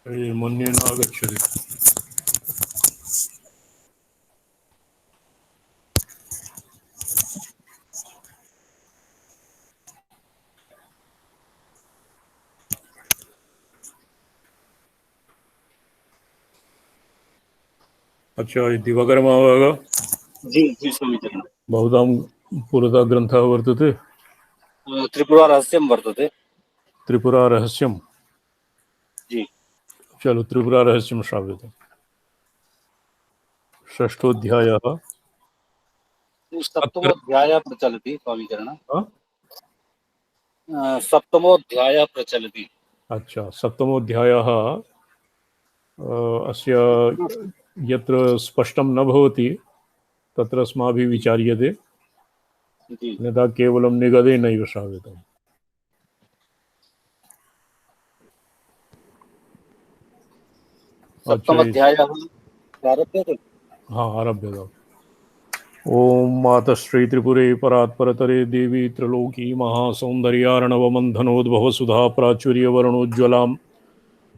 मन्ये नागच्छति। अच्छा, दिवाकर महाभाग जी जी समीचीनं। भवतां पुरतः ग्रन्थः वर्तते? त्रिपुरा रहस्यं वर्तते। त्रिपुरा रहस्यं। जी चलो, त्रिपुरा रहस्यं श्राव्यते। षष्ठोऽध्यायः। अत्र सप्तमोऽध्यायः प्रचलति स्वामीचरण। हाँ? सप्तमोऽध्यायः प्रचलति। अच्छा, सप्तमोऽध्यायः अस्य यत्र स्पष्टं न भवति तत्र अस्माभिः विचार्यते, जी अन्यथा केवलं निगदे नैव श्राव्यते। सप्तमोऽध्यायः प्रारभ्यते। हाँ, आरभ्यते। ओम मातश्री त्रिपुरे परात्परतरे देवी त्रिलोकी महासौन्दर्यार्णवमन्थनोद्भव सुधा प्राचुर्य वर्णोज्ज्वलाम्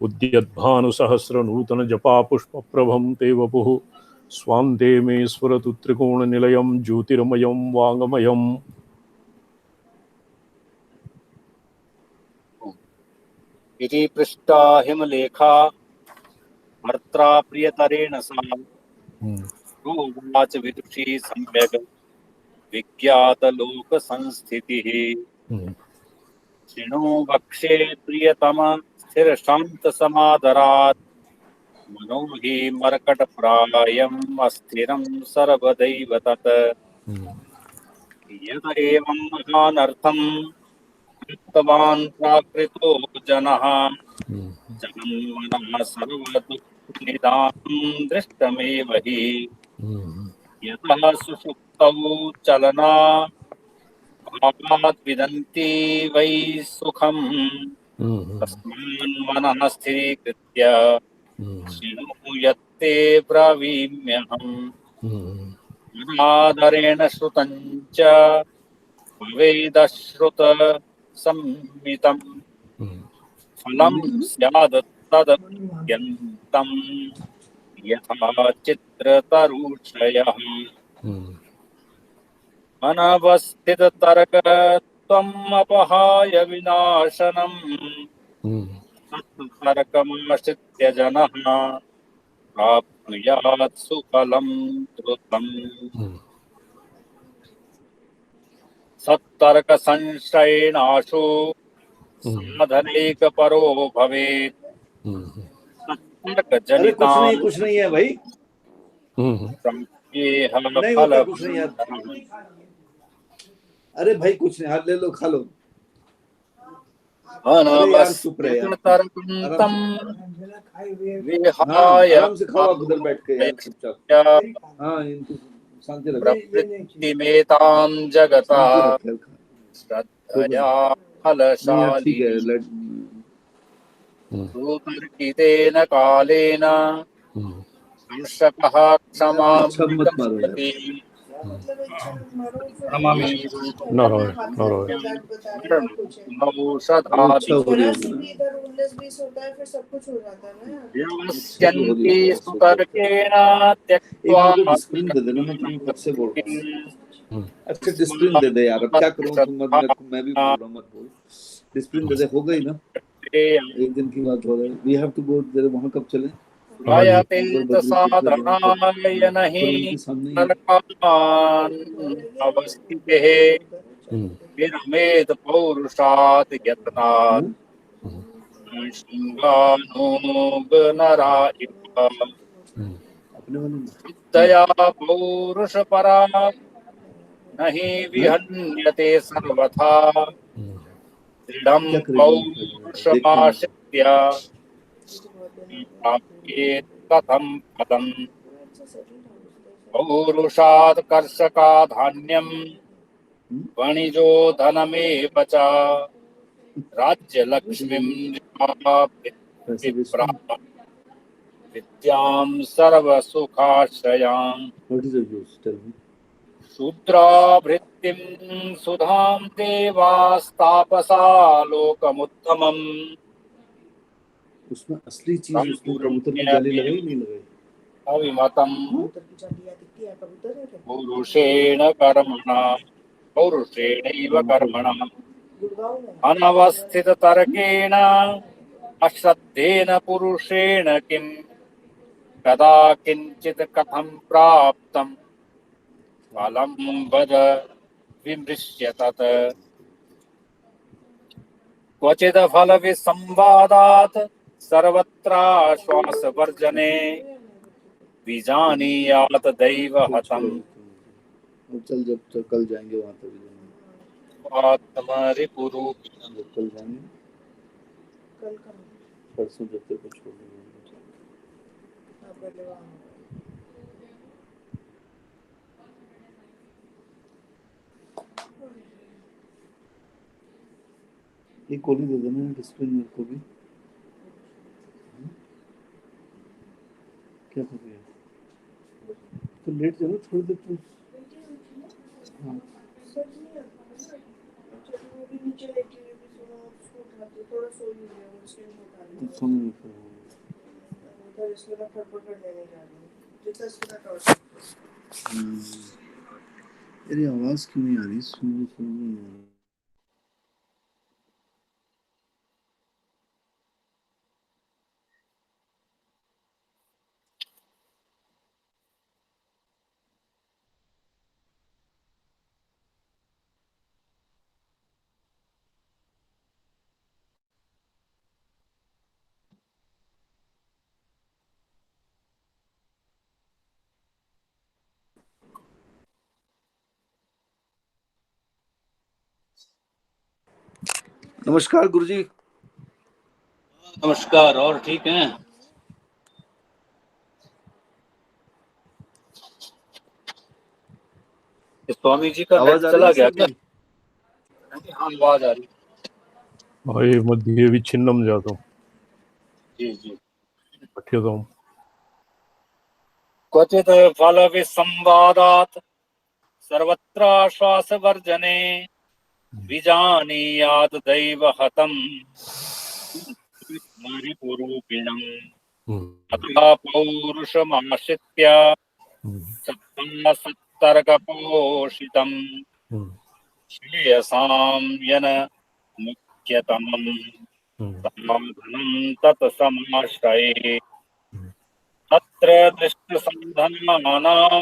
उद्यद्भानुसहस्रनूतन जपा पुष्पप्रभं ते वपुः स्वान्ते मे स्फुरतु त्रिकोणनिलयं ज्योतिर्मयं वाङ्मयम्। इति पृष्टा हिमलेखा भर्त्रा प्रियतरेण सा प्रोवाच विदुषी सम्यग् विज्ञातलोकसंस्थितिः। शृणु वक्षे प्रियतम स्थिरशान्तसमादरात् मनो हि मर्कटप्रायम् अस्थिरं सर्वदैव तत्। यत एवं महानर्थम् उक्तवान् प्राकृतो जनः जगन्मनः सर्वदुःखनिदानं दृष्टमेव हि। यतः सुषुप्तौ चलना भावात् विदन्ति वै सुखम् तस्मान्मनः स्थिरीकृत्य शृणु यत्ते ब्रवीम्यहम्। आदरेण श्रुतं च भवेदश्रुत संहितं फलं स्यात् तदत्यन्तं यथा चित्रतरुषयः। अनवस्थिततर्कत्वम् अपहाय विनाशनम् तर्कमाश्रित्य जनः प्राप्नुयात् सुफलं द्रुतम्। सत्तर्कसंश्रयणाशु साधनैकपरो भवेत्। अरे तर्कजनितान् कुछ नहीं है भाई, संज्ञेह नहीं फल। होता कुछ नहीं यार। अरे भाई कुछ नहीं, हाथ ले लो, खा लो। अरे यार चुप रहे यार, अनवस्थिततर्कं हाँ विहाय आराम से खाओ आप उधर बैठ के यार चुपचाप। हाँ इनको शांति रखो, प्रवृत्तिमेतां जगतः शांति रखो यार, श्रद्धया नहीं यार ठीक है। फलशालिनी सुतर्कितेन कालेन संशकः क्षमां अच्छा मत मारो यार। विगच्छति। अच्छा हो रही होगी ना, व्यवस्यन्ति सुतर्केण एक त्यक्त्वा मुझे डिस्प्लिन दे देना, मैं तुम्हें कब से बोल रहा हूँ। अच्छा डिस्प्लिन दे दे यार, अब क्या करूँ, तुम मैं भी बोल रहा हूँ मत बोल, डिस्प्लिन दे दे। हो गई ना, एक दिन की बात हो रही है। We have to go there, वहाँ कब चले? साधनाय नहि तर्कान् अवस्थितेः विरमेद पौरुषात् यत्नात् शृङ्गानोगनरा इव। विद्या पौरुषपरा नहि विहन्यते सर्वथा दृढं पौरुषमाश्रित्य प्राप्येत् कथं पदम्। पौरुषात् कर्षकाधान्यं वणिजो धनमेव च राज्यलक्ष्मीं विद्यां सर्वसुखाश्रयाम्। शूद्राभृत्तिं सुधां देवास्तापसा लोकमुत्तमम् उसमें असली चीज उसने कबूतर की जाली लगाई नहीं लगाई? अविमतं पुरुषेण कर्मणा पौरुषेणैव कर्मणा अनवस्थिततर्केण अश्रद्धेन पुरुषेण किं कदा किञ्चित् कथं प्राप्तं फलं वद विमृश्य तत् क्वचित् फलविसंवादात् सर्वत्राश्वासवर्जने विजानीयात् दैव हतम् चल जब कल जाएंगे वहां तक आत्मरिपुरु जब कल जाएंगे परसों जब तक कुछ छोड़ देंगे ये कोली दे देना डिस्प्ले मेरे को भी क्या कर रही है तो लेट जाओ थोड़ी देर तुम हाँ तो सुन नहीं मेरी आवाज क्यों नहीं आ रही सुन नहीं आ रही नमस्कार गुरुजी। नमस्कार। और ठीक हैं? स्वामी जी का नेट चला गया क्या? हाँ, आवाज आ रही। अये मध्ये विच्छिन्नं जातम्। जी जी। पठ्यताम्। क्वचित् फलविसंवादात् सर्वत्राश्वासवर्जने विजानीयात् दैव हतम् मरिपुरूपिणम् अतः पौरुषमाश्रित्य सत्तर्कपोषितम् श्रेयसां येन मुख्यतमम् साधनं तत् समाश्रये तत्र दृष्टसन्धनानां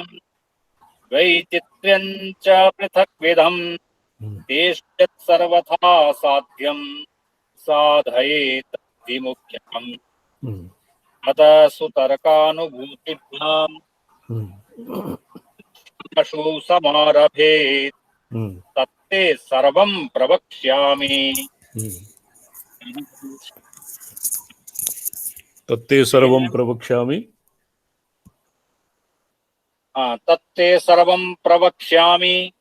वैचित्र्यं च पृथक्विधम् तेष्यत् सर्वथा साध्यं साधयेत् विमुख्यम् अतः सुतर्कानुभूतिभ्याम् पशु समारभेत् तत्ते सर्वं प्रवक्ष्यामि। तत्ते सर्वं प्रवक्ष्यामि। तत्ते सर्वं प्रवक्ष्यामि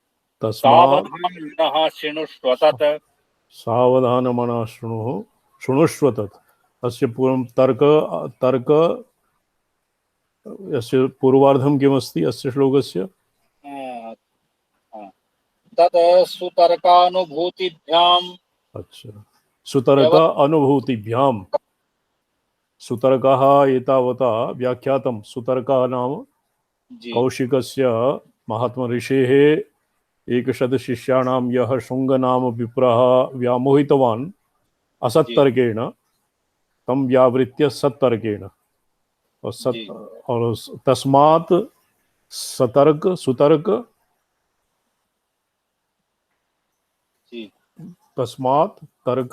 तस्मात् सावधानः शृणुष्व तत्। सावधानमनः शृणुष्व तत्। अस्य पूर्वं तर्क यस्य पूर्वार्धं किमस्ति अस्य श्लोकस्य? तत् सुतर्कानुभूतिभ्याम्। अच्छा, सुतर्क अनुभूतिभ्यां। सुतर्कः एतावता व्याख्यातं। सुतर्कः नाम कौशिकस्य महात्मऋषेः एकशतशिष्याणां यः शुङ्गनाम विप्रः व्यामोहितवान् असत्तर्केण तं व्यावृत्य सत्तर्केण और तस्मात् सतर्क सुतर्क तस्मात् तर्क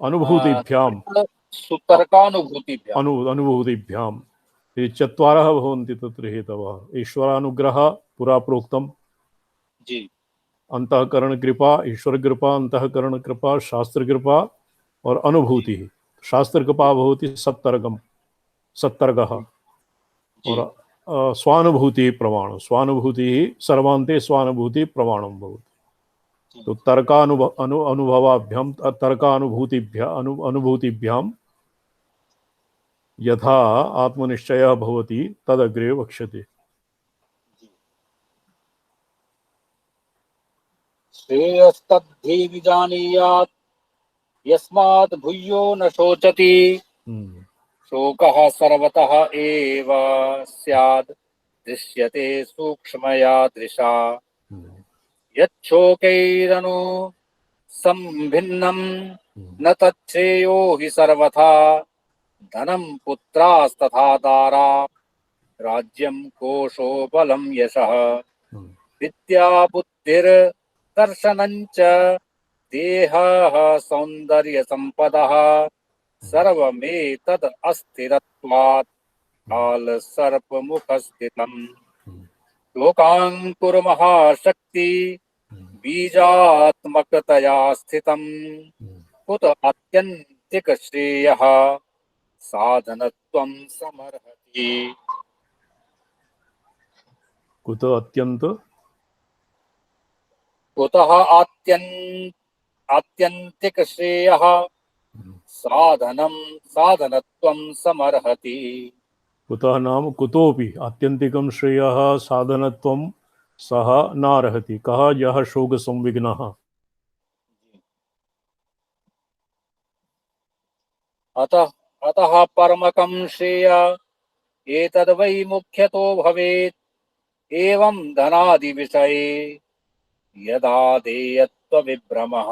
अनुभूतिभ्यां सुतर्कानुभूतिभ्याम् अनुभूतिभ्यां ये चत्वारः भवन्ति तत्र हेतवः। ईश्वरानुग्रहः पुरा प्रोक्तम्। जी। अंतःकरण कृपा, ईश्वर कृपा, अंतःकरण कृपा, शास्त्र कृपा और अनुभूति। शास्त्र कृपा भवति सत्तर्कम सत्तर्कः और स्वानुभूति प्रमाण। स्वानुभूति सर्वान्ते स्वानुभूति प्रमाणं भवति। तो तर्कानुभवाभ्यां अनुभूतिभ्यां यथा आत्मनिश्चयः भवति तदग्रे वक्ष्यते। श्रेयस्तद्धि विजानीयात् यस्मात् भूयो न शोचति शोकः सर्वतः एव स्यात् दृश्यते सूक्ष्मया दृशा यच्छोकैरनु संभिन्नम् न तच्छ्रेयो हि सर्वथा धनं पुत्रास्तथा दारा राज्यं कोशो बलं यशः विद्या बुद्धिर्दर्शनं च देहः सौन्दर्य संपदः सर्वमेतद् अस्थिरत्वात् काल सर्पमुखस्थितम् लोकाङ्कुर महाशक्ति बीजात्मकतया स्थितम् कुत आत्यन्तिक श्रेयः साधनत्वं समर्हति कुत अत्यंत कुतः आत्यन्तिक श्रेयः साधनत्वं समर्हति कुतः नाम कुतोपि आत्यंतिकं श्रेयः साधनत्वं सः नार्हति कः यः शोक संविघ्नः अतः परमकं श्रेय एतद् वै मुख्यतो भवेत् एवं धनादि विषये यदा देयत्व विभ्रमः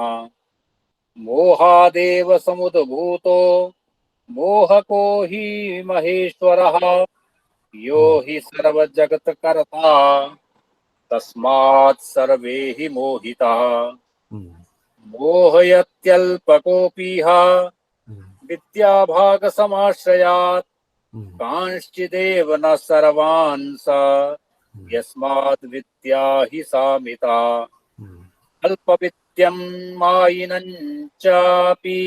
मोहादेव समुद्भूतो मोहको हि महेश्वरः यो हि सर्वजगत्कर्ता तस्मात् सर्वे हि मोहिताः मोहयत्यल्पकोऽपीह विद्याभागसमाश्रयात् कांश्चिदेव न सर्वान् स यस्माद् विद्या हि सामिता अल्पविद्यं मायिनं चापि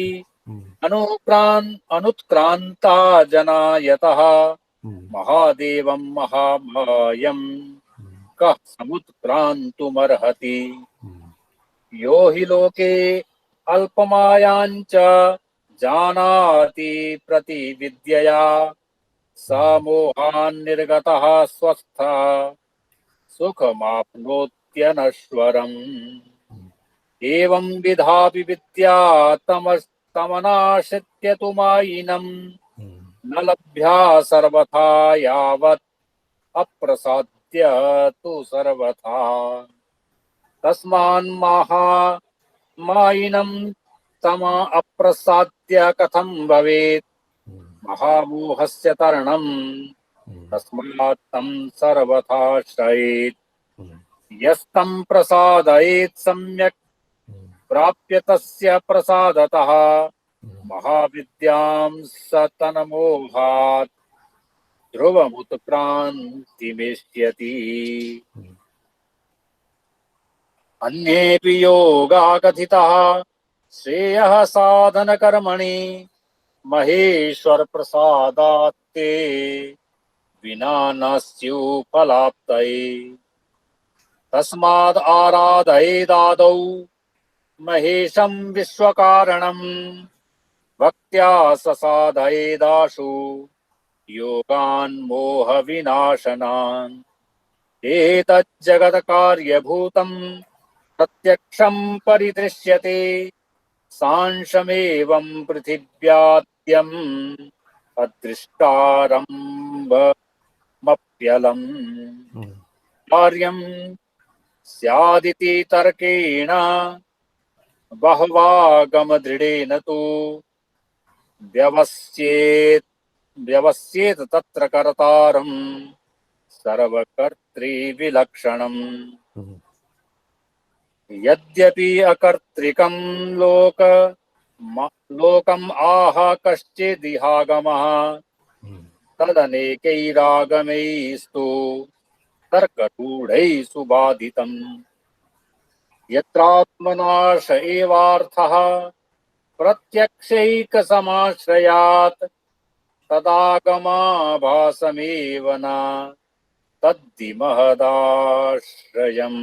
अनुत्क्रान्ता जना यतः महादेवं महामायं कः समुत्क्रान्तुमर्हति यो हि लोके अल्पमायाञ्च जानाति प्रतिविद्यया स मोहान्निर्गतः स्वस्थः सुखमाप्नोत्यनश्वरम् एवं विधापि विद्या तमनाश्रित्य तु मायिनं न लभ्या सर्वथा यावत् अप्रसाद्य तु सर्वथा तस्मान्मायिनं तम अप्रसाद्य कथं भवेत् महामोहस्य तरणं तस्मात् तं सर्वथा श्रयेत् यस्तं प्रसादयेत् सम्यक् प्राप्य तस्य प्रसादतः महाविद्यां स तन्मोहात् ध्रुवमुत्क्रान्तिमेष्यति अन्येऽपि योगा कथितः श्रेयः साधनकर्मणि महेश्वर प्रसादात् ते विना न स्युफलाप्तये तस्माद् आराधयेदादौ महेशं विश्वकारणं भक्त्या ससाधयेदाशु योगान् मोहविनाशनान् एतज्जगत्कार्यभूतं प्रत्यक्षं परिदृश्यते सांशमेवं पृथिव्याद्यम् अदृष्टारम्भमप्यलम् कार्यं स्यादिति तर्केण बहवागमदृढेन तु व्यवस्येत तत्र कर्तारं सर्वकर्तृविलक्षणम् यद्यपि अकर्तृकं लोकम् आह कश्चिदिहागमः तदनेकैरागमैस्तु तर्करूढैः सुबाधितम् यत्रात्मनाश एवार्थः प्रत्यक्षैकसमाश्रयात् तदागमाभासमेव न तद्धि महदाश्रयम्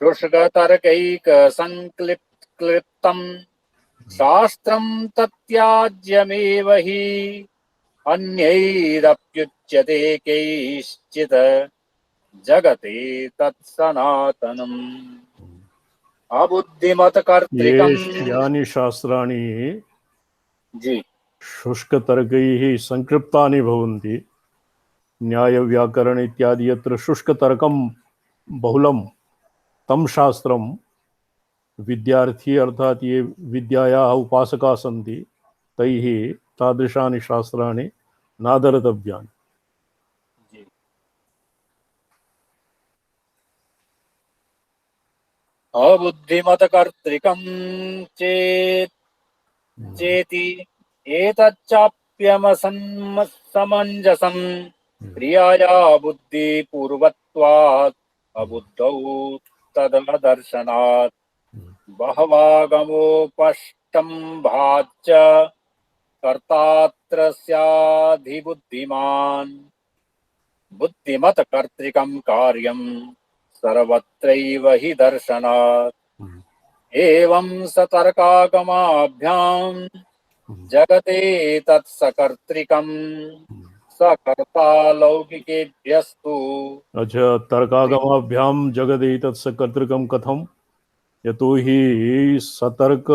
शुष्कतर्कैकसङ्क्लिप्तं शास्त्रं तत्याज्यमेव हि अन्यैरप्युच्यते कैश्चित् जगते तत्सनातनम् अबुद्धिमतकर्तृकम् ये यानि शास्त्राणि जी शुष्कतर्कैः संक्षिप्तानि भवन्ति। न्याय व्याकरण इत्यादि यत्र शुष्कतर्कं बहुलं तं शास्त्रं विद्यार्थी अर्थात ये विद्यायाः उपासकाः सन्ति तैः तादृशानि शास्त्राणि नादरतव्यानि। अबुद्धिमतकर्तृकं चेति एतच्चाप्यमसमञ्जसं क्रियाया बुद्धिपूर्वत्वात् अबुद्धौ तददर्शनात् बहवागमोपष्टम्भाच्च कर्तात्र स्याधिबुद्धिमान् बुद्धिमतकर्तृकं कार्यं सर्वत्रैव हि दर्शनात् एवं सतर्कागमाभ्यां जगते तत्सकर्तृकं सकर्ता लौकिकेभ्यस्तु। अच्छा, तर्कागमाभ्याम जगदेतत्सकर्तृकं कथम? यतो हि सतर्क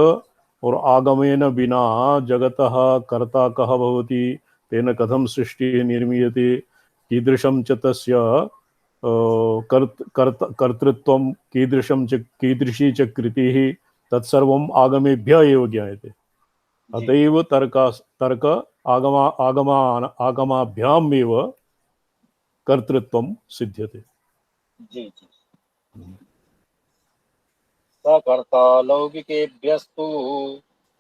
और आगमेन बिना जगतः कर्ता कः भवति, तेन कथम सृष्टिः निर्मीयते, कीदृशं च तस्य कर्तृत्वं, कीदृशी च कृतिः, तत्सर्वम् आगमेभ्यः एव ज्ञायते। अतएव तर्क आगमाभ्याम एव कर्तृत्वं सिद्ध्यते। सकर्ता लौकिकेभ्यस्तु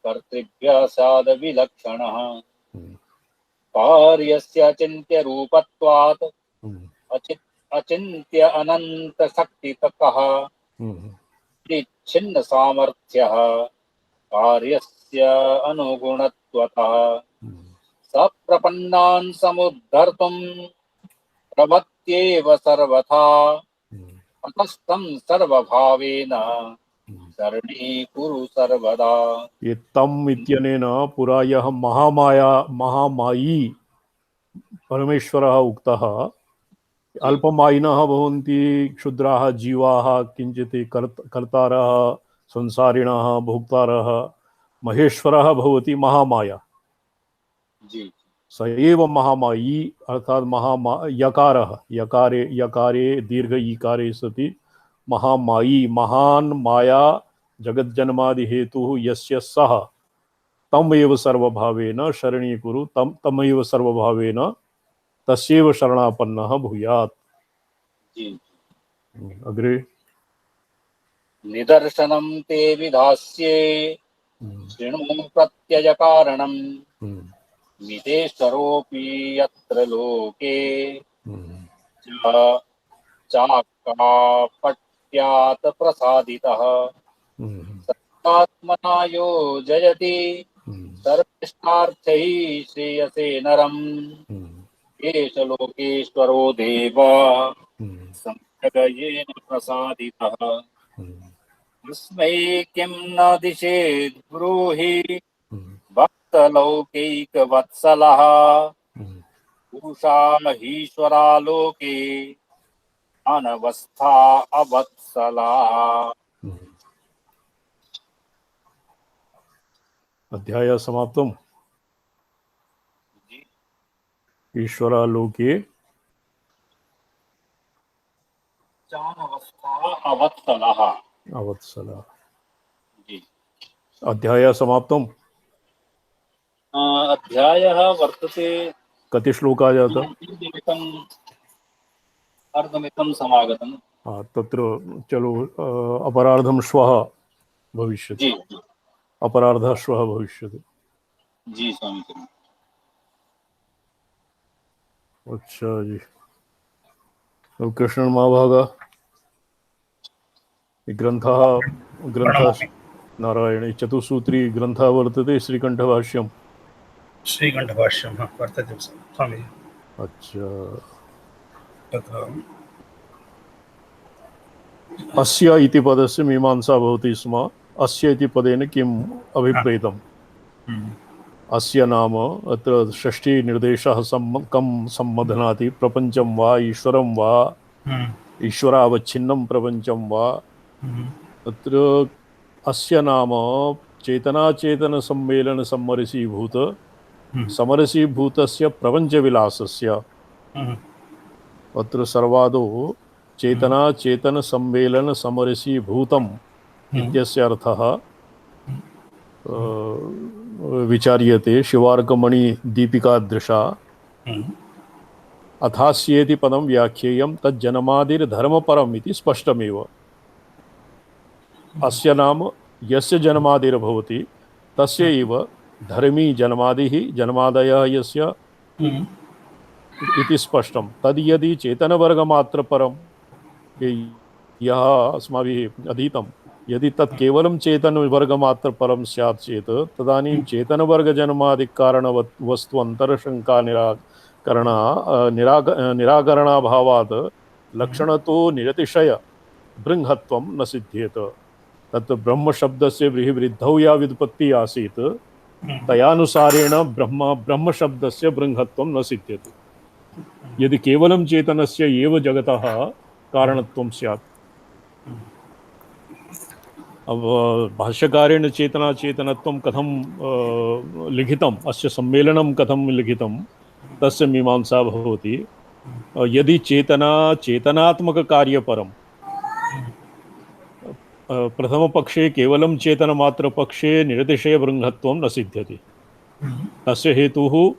कर्तृभ्यः स्यादविलक्षणः कार्यस्य अचिन्त्यरूपत्वात् अचिन्त्य अनन्तशक्तितः छिन्न सामर्थ्यः कार्यस्य अनुगुणत्वतः सप्रपन्नान् समुद्धर्तुं प्रवत्येव सर्वथा अतस्तं सर्वभावेन शरणीकुरु सर्वदा। ये तम इत्यनेन पुरा यः महामायी परमेश्वरः उक्तः। अल्पमायिनः भवन्ति क्षुद्राः जीवाः, किञ्चित् कर्तारः, संसारिणः, भोक्तारः। महेश्वरः भवति महामाया। स एव महामायी अर्थात यकारः, यकारे दीर्घ ईकारे सति महामायी, महान माया जगज्जन्मादि हेतु यस्य सः तमेव सर्वभावेन शरणीकुरु, तमेव सर्वभावेन तस्यैव शरणापन्नः भूयात्। अग्रे निदर्शनं ते विधास्ये शृणु प्रत्यय कारणं मितेश्वरोऽपि यत्र लोके चाकापट्यात् प्रसादितः सत्तात्मना योजयति सर्वेष्टार्थैः श्रेयसे नरम् एष लोकेश्वरो देव संप्रगयेन प्रसादितः तस्मै किं न दिशेत् ब्रूहि भक्तलौकैकवत्सलः पुरुषा हीश्वरा लोके अनवस्था अवत्सला। अध्याय समाप्तम्। ईश्वरा लोके अनवस्था अवत्सलः। अवत्सला। अध्याय समाप्तम्। अध्यायः वर्तते। कति श्लोका जाता? अर्धमितं समागतम्। तत्र चलो अपरार्धं श्वः भविष्यति। अपरार्धः श्वः भविष्यति। जी स्वामी। अच्छा जी। तो कृष्ण महाभागा ग्रंथः नारायण चतुसूत्री ग्रंथः वर्तते श्रीकंठभाष्यम्। श्रीकंठभाष्यं वर्तते स्वामी। अच्छा। तत्र अस्य इति पदस्य मीमांसा भवति स्म। अस्य इति पदेन किम् अभिप्रेतम्? अस्य नाम अत्र षष्ठी निर्देशः कं सम्बध्नाति? प्रपंचं वा ईश्वरं वा ईश्वरावच्छिन्नं प्रपंचं वा? अत्र अस्य नाम चेतना चेतन सम्मेलन सम्मरसीभूत समरसीभूतस्य प्रपञ्चविलासस्य अत्र सर्वादौ चेतना चेतन सम्मेलन समरसीभूतम् इत्यस्य अर्थः विचार्यते शिवार्कमणि दीपिकादृशा। अथास्येति पदं व्याख्येयं तज्जन्मादिर्धर्मपरम् इति स्पष्टमेव। अस्य नाम यस्य जन्मादिर्भवति तस्य एव धर्मी जन्मादिः जन्मादयः यस्य इति स्पष्टं। तद् यदि चेतनवर्गमात्रपरं यः अस्माभिः अधीतं यदि तत् केवलं चेतनवर्गमात्रपरं स्यात् चेत् तदानीं चेतनवर्गजन्मादिकारणवस्तु अन्तरशङ्का निराकरणाभावात् लक्षणतो निरतिशय बृंहत्वं न सिद्ध्येत। तत् ब्रह्मशब्दस्य वृद्धिवृद्धौ या व्युत्पत्तिः आसीत् तयानुसारेण ब्रह्मशब्दस्य बृंहत्वं न सिद्ध्यति यदि केवलं चेतनस्य एव जगतः कारणत्वं स्यात्। अब भाष्यकारेण चेतना चेतनत्वं कथं लिखितम्, अस्य सम्मेलनं कथं लिखितं तस्य मीमांसा भवति। यदि चेतना चेतनात्मककार्यपरं प्रथमपक्षे केवलं चेतनमात्रपक्षे निरतिशयबृंहत्वं न सिद्ध्यति। तस्य हेतुः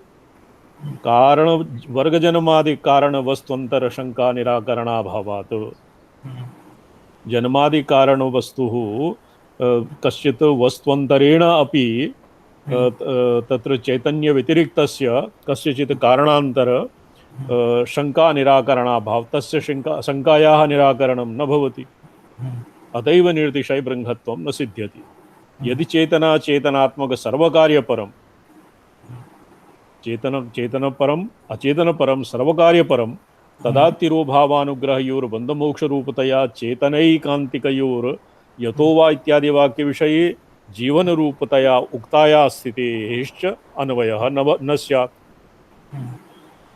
कारणवर्गजन्मादिकारणवस्त्वन्तरशङ्का निराकरणाभावात्। जन्मादिकारणवस्तुः कश्चित् वस्त्वन्तरेण अपि तत्र चैतन्यव्यतिरिक्तस्य कस्यचित् कारणान्तर शङ्का निराकरणाभाव तस्य शङ्कायाः निराकरणं न भवति। अतैव निर्दिशय बृंहत्वं न सिद्ध्यति। यदि चेतना चेतनात्मक सर्वकार्यपरं चेतनपरम् अचेतनपरं सर्वकार्यपरं तदा तिरोभावानुग्रहयोर्बन्धमोक्षरूपतया चेतनैकान्तिकयोर् यतो वा इत्यादि वाक्यविषये जीवनरूपतया उक्ताया स्थितेश्च अन्वयः न स्यात्।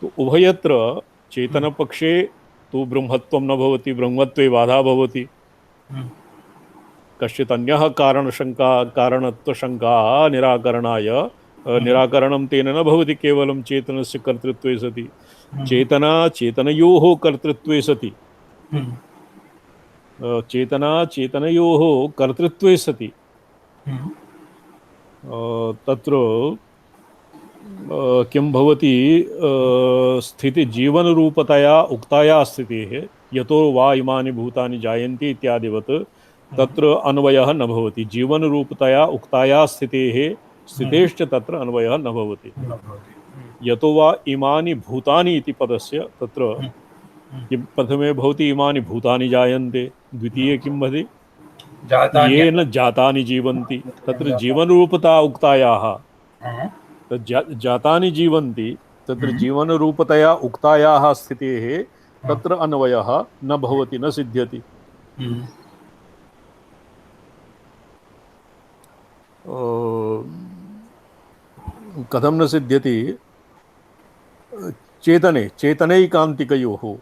तो उभयत्र चेतनपक्षे तो ब्रह्मत्वं न भवति, ब्रह्मत्वे बाधा भवति। कश्चित् अन्यः कारणत्वशङ्का निराकरणं तेन न भवति केवलं चेतनस्य कर्तृत्वे सति। चेतना चेतनयोः कर्तृत्वे सति तत्र किं भवति स्थिति जीवनरूपतया उक्ताया स्थितेः यतो वा इमानि भूतानि जायन्ते इत्यादिवत् तत्र अन्वयः न भवति। जीवनरूपतया उक्ताया स्थितेश्च तत्र अन्वयः न भवति। यतो वा इमानि भूतानि इति पदस्य तत्र प्रथमे भवति इमानि भूतानि जायन्ते, द्वितीये किं भवति येन जातानि जीवन्ति। तत्र जीवनरूपता उक्तायाः जातानि जीवन्ति तत्र जीवनरूपतया उक्तायाः स्थितेः तत्र अन्वयः न भवति, न सिद्ध्यति। कथं न सिद्ध्यति? चेतनैकान्तिकयोः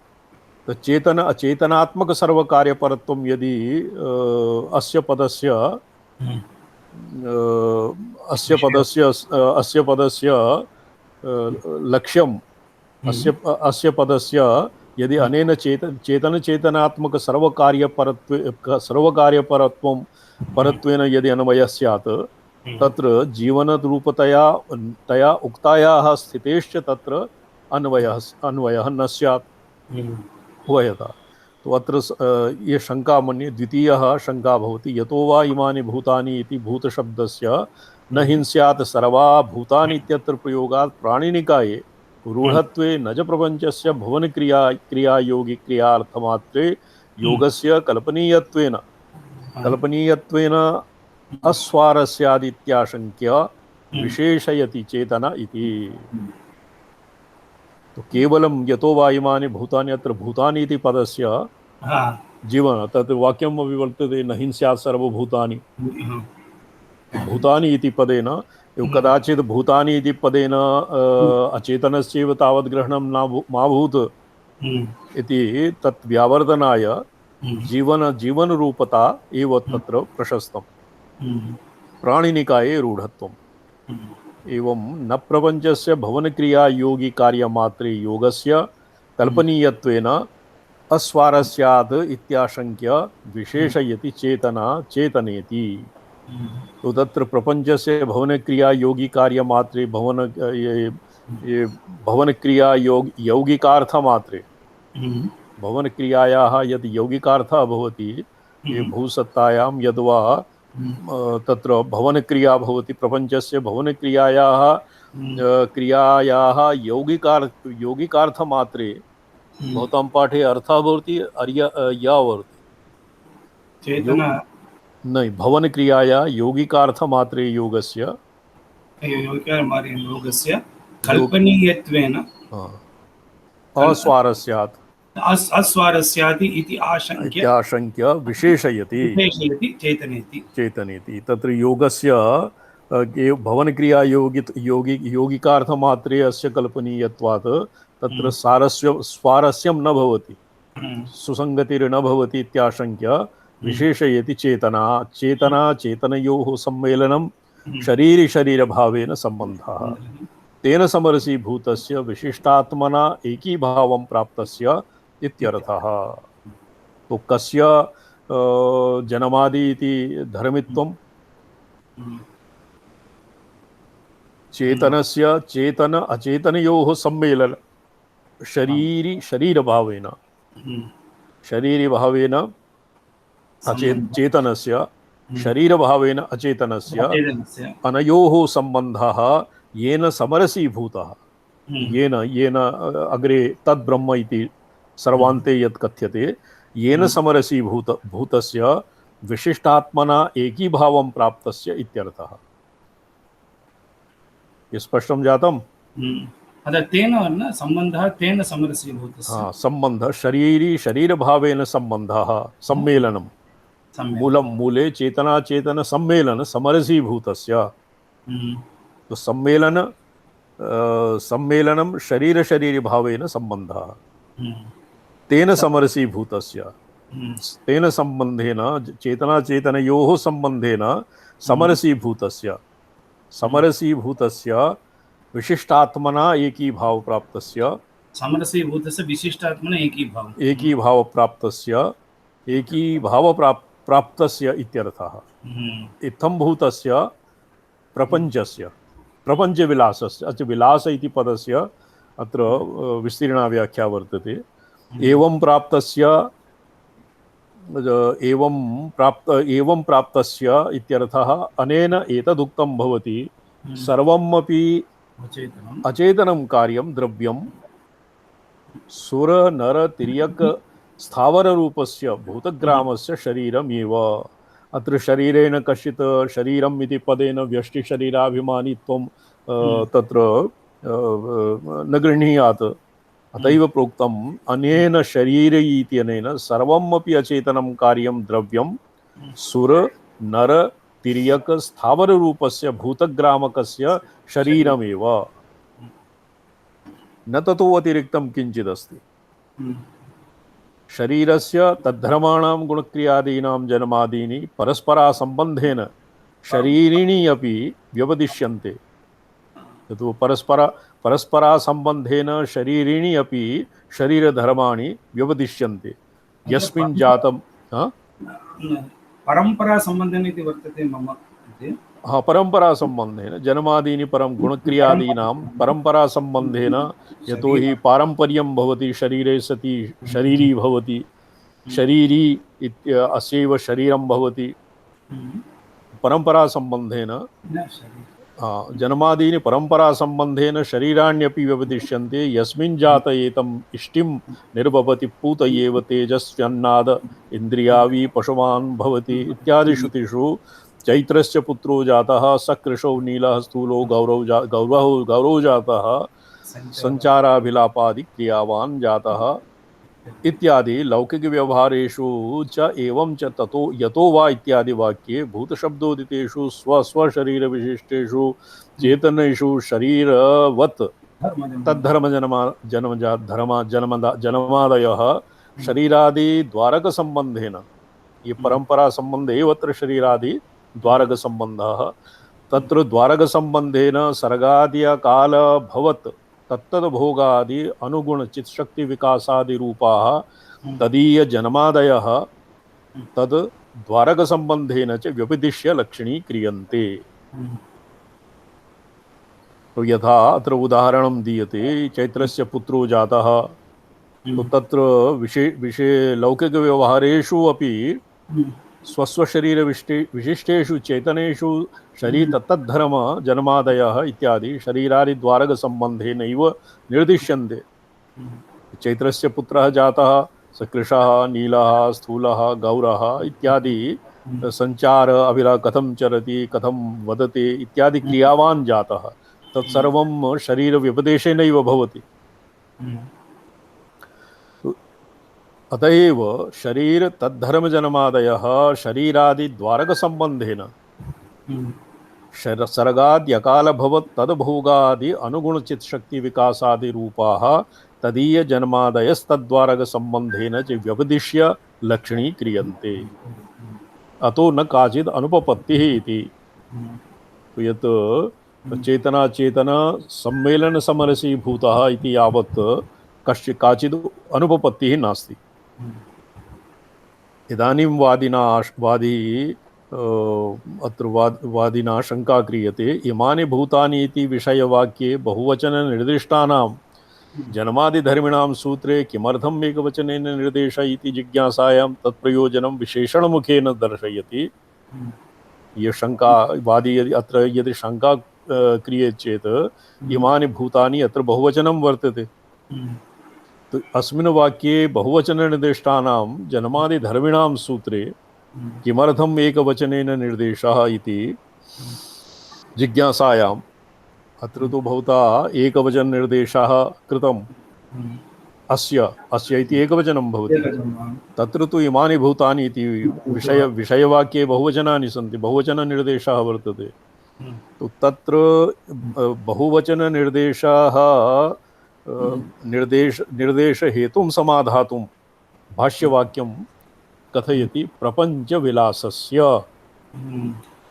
चेतन अचेतनात्मक सर्वकार्यपरत्वं यदि अस्य पदस्य लक्ष्यम् अस्य पदस्य यदि अनेन चेतनात्मक सर्वकार्यपरत्वं परत्वेन यदि अन्वयः स्यात् तत्र जीवनरूपतया उक्तायाः स्थितेश्च तत्र अन्वयः न स्यात् उभयतः। तो अत्र ये शंका मन्ये द्वितीयः शंका भवति यतो वा इमानि भूतानि इति भूतशब्दस्य न हिंस्यात् सर्वा भूतानि इत्यत्र प्रयोगात् प्राणिनिकाये रूढत्वे न च प्रपञ्चस्य भुवनक्रियायोगी क्रियार्थमात्रे योगस्य कल्पनीयत्वेन अस्वारस्यादित्याशंक्य विशेषयति चेतना इति। तो केवलं यतो वा इमानि भूतानि अत्र भूतानि इति पदस्य जीवन तत् वाक्यम् अपि वर्तते न हिंस्यात् सर्वभूतानि। भूतानि इति पदेन कदाचित् भूतानि इति पदेन अचेतनस्यैव तावद् ग्रहणं मा भूत् इति तत् व्यावर्धनाय जीवनरूपता एव तत्र प्रशस्तम्। प्राणिनिकाये रूढत्वम् एवं न प्रपञ्चस्य भवनक्रिया योगी कार्यमात्रे योगस्य कल्पनीयत्वेन अस्वारस्यात् इत्याशंक्य विशेषयति चेतना चेतनेति। तो तत्र प्रपञ्चस्य भवनक्रिया योगी कार्यमात्रे ये भवनक्रिया यौगिकार्थमात्रे भवनक्रियायाः यद् यौगिकार्थः भवति ये भूसत्तायां यद्वा तत्र भवनक्रिया भवति प्रपञ्चस्य भवनक्रियायाः क्रियायाः यौगिकार्थमात्रे भवतां पाठे अर्थः भवति या भवति नहीं भवनक्रियाया यौगिकार्थमात्रे योगस्य कल्पनीयत्वेन अस्वारस्यात् अस्वारस्यादि इति आशंक्य विशेषयति चेतनेति। तत्र योगस्य भवनक्रिया यौगिकार्थमात्रे अस्य कल्पनीयत्वात् तत्र स्वारस्यं न भवति, सुसंगतिर्न भवति इत्याशंक्य विशेषयति चेतना चेतनयोः सम्मेलनं शरीर शरीरभावेन सम्बन्धः तेन समरसीभूतस्य विशिष्टात्मना एकीभावं प्राप्तस्य इत्यर्थः। तो कस्य जन्मादि इति धर्मित्वं चेतनस्य चेतन अचेतनयोः सम्मेलन शरीरभावेन शरीरभावेन चेतनस्य शरीरभावेन अचेतनस्य अनयोः सम्बन्धः येन समरसीभूतः येन अग्रे तद्ब्रह्म इति सर्वान्ते यत् कथ्यते येन समरसीभूतस्य विशिष्टात्मना एकीभावं प्राप्तस्य इत्यर्थः। स्पष्टं जातम्? तेन न सम्बन्धः तेन समरसीभूतस्य सम्बन्धः शरीरभावेन सम्बन्धः सम्मेलनं मूले चेतन सम्मेलन समरसीभूतस्य। तो सम्मेलनं शरीर भावेन सम्बन्धः तेन समरसीभूतस्य तेन सम्बन्धेन चेतनयोः सम्बन्धेन समरसीभूतस्य विशिष्टात्मना एकीभाव प्राप्तस्य समरसीभूतस्य विशिष्टात्मना एकीभाव प्राप्तस्य इत्यर्थः। इत्थं भूतस्य प्रपञ्चस्य प्रपञ्चविलासस्य विलास इति पदस्य अत्र विस्तीर्णा व्याख्या वर्तते। एवं प्राप्तस्य इत्यर्थः अनेन एतदुक्तं भवति सर्वमपि अचेतनं कार्यं द्रव्यं सुर नर तिर्यक स्थावर रूपस्य भूतग्रामस्य शरीरमेव। अत्र शरीरेण कश्चित् शरीरम् इति पदेन व्यष्टिशरीराभिमानित्वं तत्र न गृह्णीयात्। अतैव प्रोक्तम् अनेन शरीरे इत्यनेन सर्वमपि अचेतनं कार्यं द्रव्यं सुर नर तिर्यक स्थावर रूपस्य भूतग्रामकस्य शरीरमेव, न ततो अतिरिक्तं किञ्चिदस्ति। शरीरस्य तद्धर्माणां गुणक्रियादीनां जन्मादीनि परस्परासम्बन्धेन शरीरिणी अपि व्यवदिश्यन्ते। तो परस्परासम्बन्धेन शरीरिणी अपि शरीरधर्माणि व्यवदिश्यन्ते। यस्मिन् जातं परम्परासम्बन्धेन इति वर्तते मम परम्परासम्बन्धेन जन्मादीनि परं गुणक्रियादीनां परम्परासम्बन्धेन यतो हि पारम्पर्यं भवति शरीरे सति शरीरी भवति शरीरी अस्यैव शरीरं भवति परम्परासम्बन्धेन जन्मादीनि परम्परासम्बन्धेन शरीराण्यपि व्यवदिश्यन्ते। यस्मिन् जात एतम् इष्टिं निर्भवति पूत एव तेजस्व्यन्नाद इन्द्रियावि पशुमान् भवति इत्यादि श्रुतिषु चैत्रस्य पुत्रो जातः सकृशौ नीलः स्थूलो गौरवो जातः संचाराभिलापादि क्रियावान् जातः इत्यादि लौकिक व्यवहारेषु च एवं च ततो यतो वा इत्यादि वाक्ये भूतशब्दोदितेषु स्वशरीर विशिष्टेषु चेतनेषु शरीरवत् जन्मादयः शरीरादि द्वारक संबंधेन ये परंपरा संबंध एव अत्र शरीरादि द्वारक संबंधः तत्र द्वारकसम्बन्धेन सर्गादिकालभवत् तत्तद्भोगादि अनुगुणचित्शक्तिविकासादिरूपाः तदीयजन्मादयः तद् द्वारकसम्बन्धेन च व्यपदिश्य लक्षणी क्रियन्ते। तो यथा अत्र उदाहरणं दीयते, चैत्रस्य पुत्रो जातः, तो तत्र लौकिकव्यवहारेषु अपि स्वस्वशरीर विशिष्टेषु चेतनेषु शरीर तत्तद्धर्म जन्मादयः इत्यादि शरीरादिद्वारकसम्बन्धेनैव निर्दिश्यन्ते। चैत्रस्य पुत्रः जातः, स कृशः, नीलः, स्थूलः, गौरः इत्यादि संचार अविरा कथं चरति, कथं वदति इत्यादि क्रियावान् जातः, तत्सर्वं शरीरव्यपदेशेनैव भवति। अतएव शरीर तद्धर्मजन्मादयः शरीरादिद्वारकसम्बन्धेन सर्गाद्यकालभवत् तद्भोगादि अनुगुणचित्शक्तिविकासादिरूपाः तदीयजन्मादयस्तद्वारकसम्बन्धेन च व्यपदिश्य लक्षणी क्रियन्ते। अतो न काचिद् अनुपपत्तिः इति। यत् चेतनाचेतन सम्मेलनसमरसीभूतः इति यावत् काचिद् अनुपपत्तिः नास्ति। इदानीं वादिना शंका क्रियते, इमानि भूतानि इति विषयवाक्ये बहुवचननिर्दिष्टानां जन्मादिधर्मिणां सूत्रे किमर्थम् एकवचनेन निर्देश इति जिज्ञासायां तत्प्रयोजनं विशेषणमुखेन दर्शयति। ये शंका वादी अत्र यदि शंका क्रियते चेत् इमानि भूतानि अत्र बहुवचनं वर्तते, तो अस्मिन् वाक्ये बहुवचननिर्दिष्टानां जन्मादिधर्मिणां सूत्रे किमर्थम् एकवचनेन निर्देशः इति जिज्ञासायाम् अत्र तु भवता एकवचननिर्देशः कृतम्। अस्य इति एकवचनं भवति, तत्र तु इमानि भूतानि इति विषयवाक्ये बहुवचनानि सन्ति, बहुवचननिर्देशः वर्तते। तो तत्र बहुवचननिर्देशः निर्देश हेतुं समाधातुं भाष्यवाक्यं कथयति, प्रपंचविलासस्य।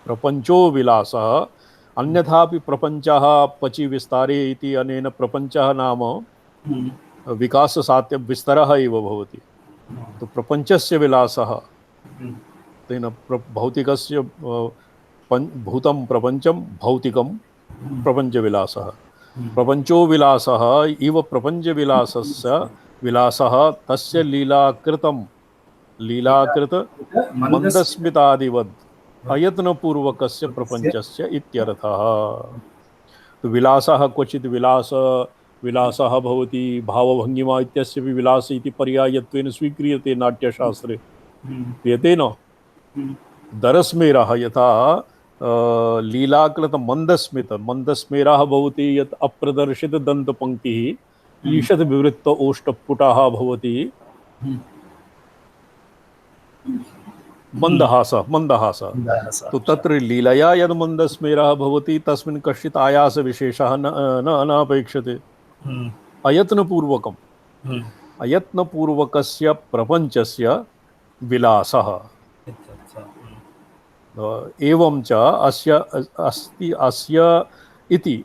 प्रपंचो विलासः, अन्यथापि प्रपंचः पचि विस्तारे इति अनेन प्रपंचः नाम विकाससात्य विस्तरः एव भवति। तो प्रपंचस्य विलासः तेन भौतिकस्य भूतं प्रपंचं भौतिकं प्रपंचविलासः। प्रपंचो विलासः इव प्रपंचविलासस्य विलासः तस्य लीलाकृत मंदस्मितादिवद् अयत्नपूर्वकस्य प्रपंचस्य इत्यर्थः। तो विलासः क्वचित् विलासः भवति, भावभंगिमा इत्यस्यपि विलास इति पर्यायत्वेन स्वीक्रियते नाट्यशास्त्रे। क्रियते न? दरस्मेरः यथा लीलाकृत मंदस्मेरः भवति, यत् अप्रदर्शित दन्तपङ्क्तिः ईषद् विवृत्त ओष्ठपुटः भवति, मंदहास। तो तत्र लीलया यद् मंदस्मेरः भवति तस्मिन् कश्चित् आयासविशेषः न अपेक्षते। अयत्नपूर्वकस्य प्रपंचस्य विलासः। एवं च अस्य इति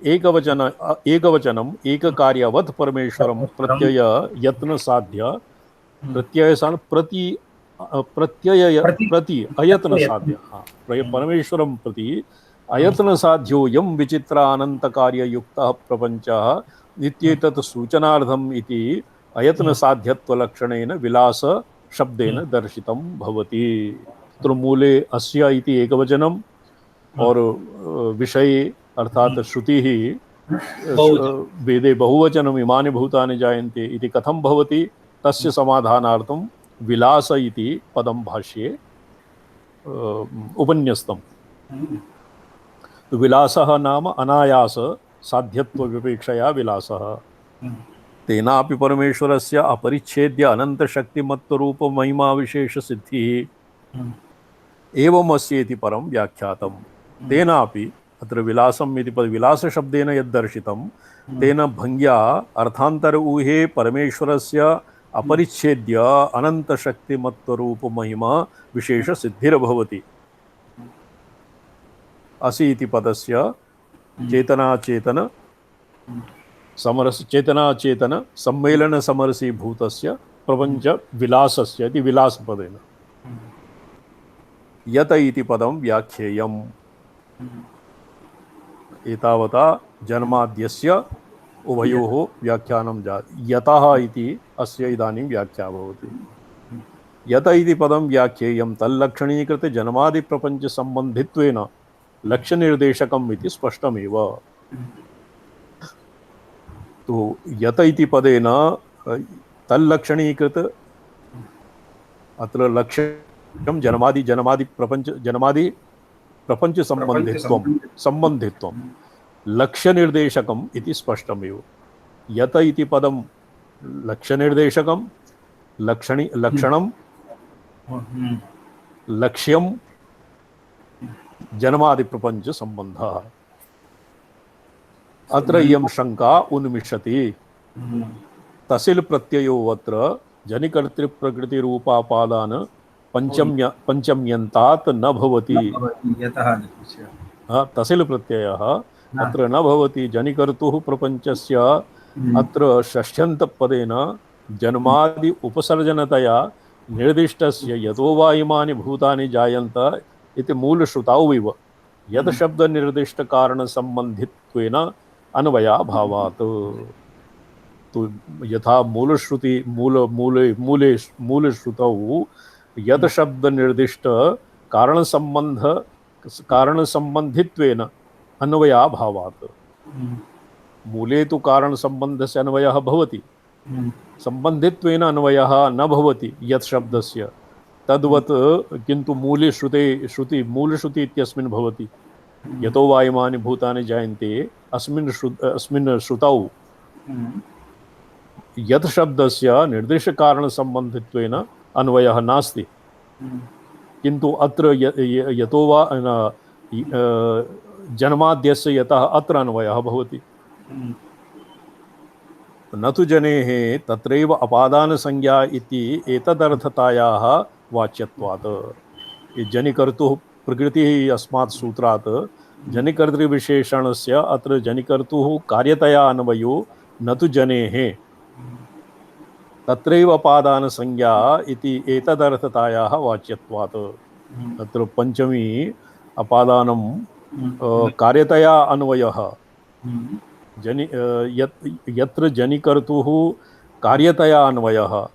एकवचनम् एककार्यवत् परमेश्वरं प्रत्यय यत्न साध्य प्रति अयत्न साध्य परमेश्वरं प्रति अयत्न साध्योऽयं विचित्रानन्तकार्ययुक्तः प्रपंचः इत्येतत् सूचनार्थम् इति अयत्न साध्यत्वलक्षणेन विलास शब्देन दर्शितं भवति। तत्र मूले अस्य इति एकवचनम् और विषये अर्थात श्रुतिः वेदे बहुवचनम् इमानि भूतानि जायन्ते इति कथं भवति, तस्य समाधानार्थं विलास इति पदं भाष्ये उपन्यस्तम्। विलासः नाम अनायास साध्यत्व विपेक्षया विलासः। तेनापि परमेश्वरस्य अपरिच्छेद्य अनन्तशक्तिमत्तरूप महिमा विशेष सिद्धिः एवमस्येति परं व्याख्यातम्। तेनापि अत्र विलासम् इति विलासशब्देन यद्दर्शितं तेन भङ्ग्या अर्थान्तर ऊहे परमेश्वरस्य अपरिच्छेद्य अनन्तशक्तिमत्तरूप महिमा विशेष सिद्धिर्भवति। असि इति पदस्य चेतनाचेतन समरस चेतनाचेतन सम्मेलन समरसीभूतस्य प्रपञ्च विलासस्य इति विलासपदेन यत इति पदं व्याख्येयम्। एतावता जन्माद्यस्य उभयोः व्याख्यानं जातं। यतः इति अस्य इदानीं व्याख्या भवति। यत इति पदं व्याख्येयं तल्लक्षणीकृत जन्मादिप्रपञ्च सम्बन्धित्वेन लक्ष्यनिर्देशकम् इति स्पष्टमेव। तो यत इति पदेन तल्लक्षणीकृत अत्र लक्ष्यं जन्मादि प्रपञ्च सम्बन्धित्वं लक्ष्यनिर्देशकम् इति स्पष्टमेव। यत इति पदं लक्ष्यनिर्देशकं लक्षणं लक्ष्यं जन्मादिप्रपञ संबंधः। अत्र इयं शंका उन्मिषति। तसिल प्रत्ययो अत्र जनिकर्तृप्रकृतिरूपापादान पंचम्यन्तात् न भवति। तसिल प्रत्ययः अत्र न भवति। जनिकर्तुः प्रपञ्चस्य अत्र षष्ठ्यन्तपदेन जन्मादि उपसर्जनतया निर्दिष्टस्य यतो वा इमानि भूतानि जायन्त इति मूलश्रुतौ यद शब्द निर्दिष्ट कारण संबंधित्वेन अन्वयाभावात्। तो यथा मूल श्रुतौ यद शब्द निर्दिष्ट कारण संबंधित्वेन अन्वयाभावात्। मूले तु कारण संबंधस्य अन्वयः भवति, संबंधित्वेन अन्वयः न भवति यत् शब्दस्य। तद्वत् किन्तु मूले श्रुति इत्यस्मिन् भवति। यतो वा इमानि भूतानि जायन्ते अस्मिन् श्रुतौ यत् शब्दस्य निर्दिष्ट कारण संबंधित्वेन अन्वयः नास्ति। किन्तु अत्र यतो वा जन्माद्यस्य यतः अत्र अन्वयः भवति। न तु जनेः तत्रैव अपादान संज्ञा इति एतदर्थतायाः वाच्यत्वात्। जनिकर्तुः प्रकृतिः अस्मात् सूत्रात् जनिकर्तृविशेषणस्य अत्र जनिकर्तुः कार्यतया अन्वयो न तु जनेः तत्रैव अपादान संज्ञा इति एतदर्थतायाः वाच्यत्वात्। अत्र पंचमी अपादानं कार्यतया अन्वयः। यत्र जनिकर्तुः कार्यतया अन्वयः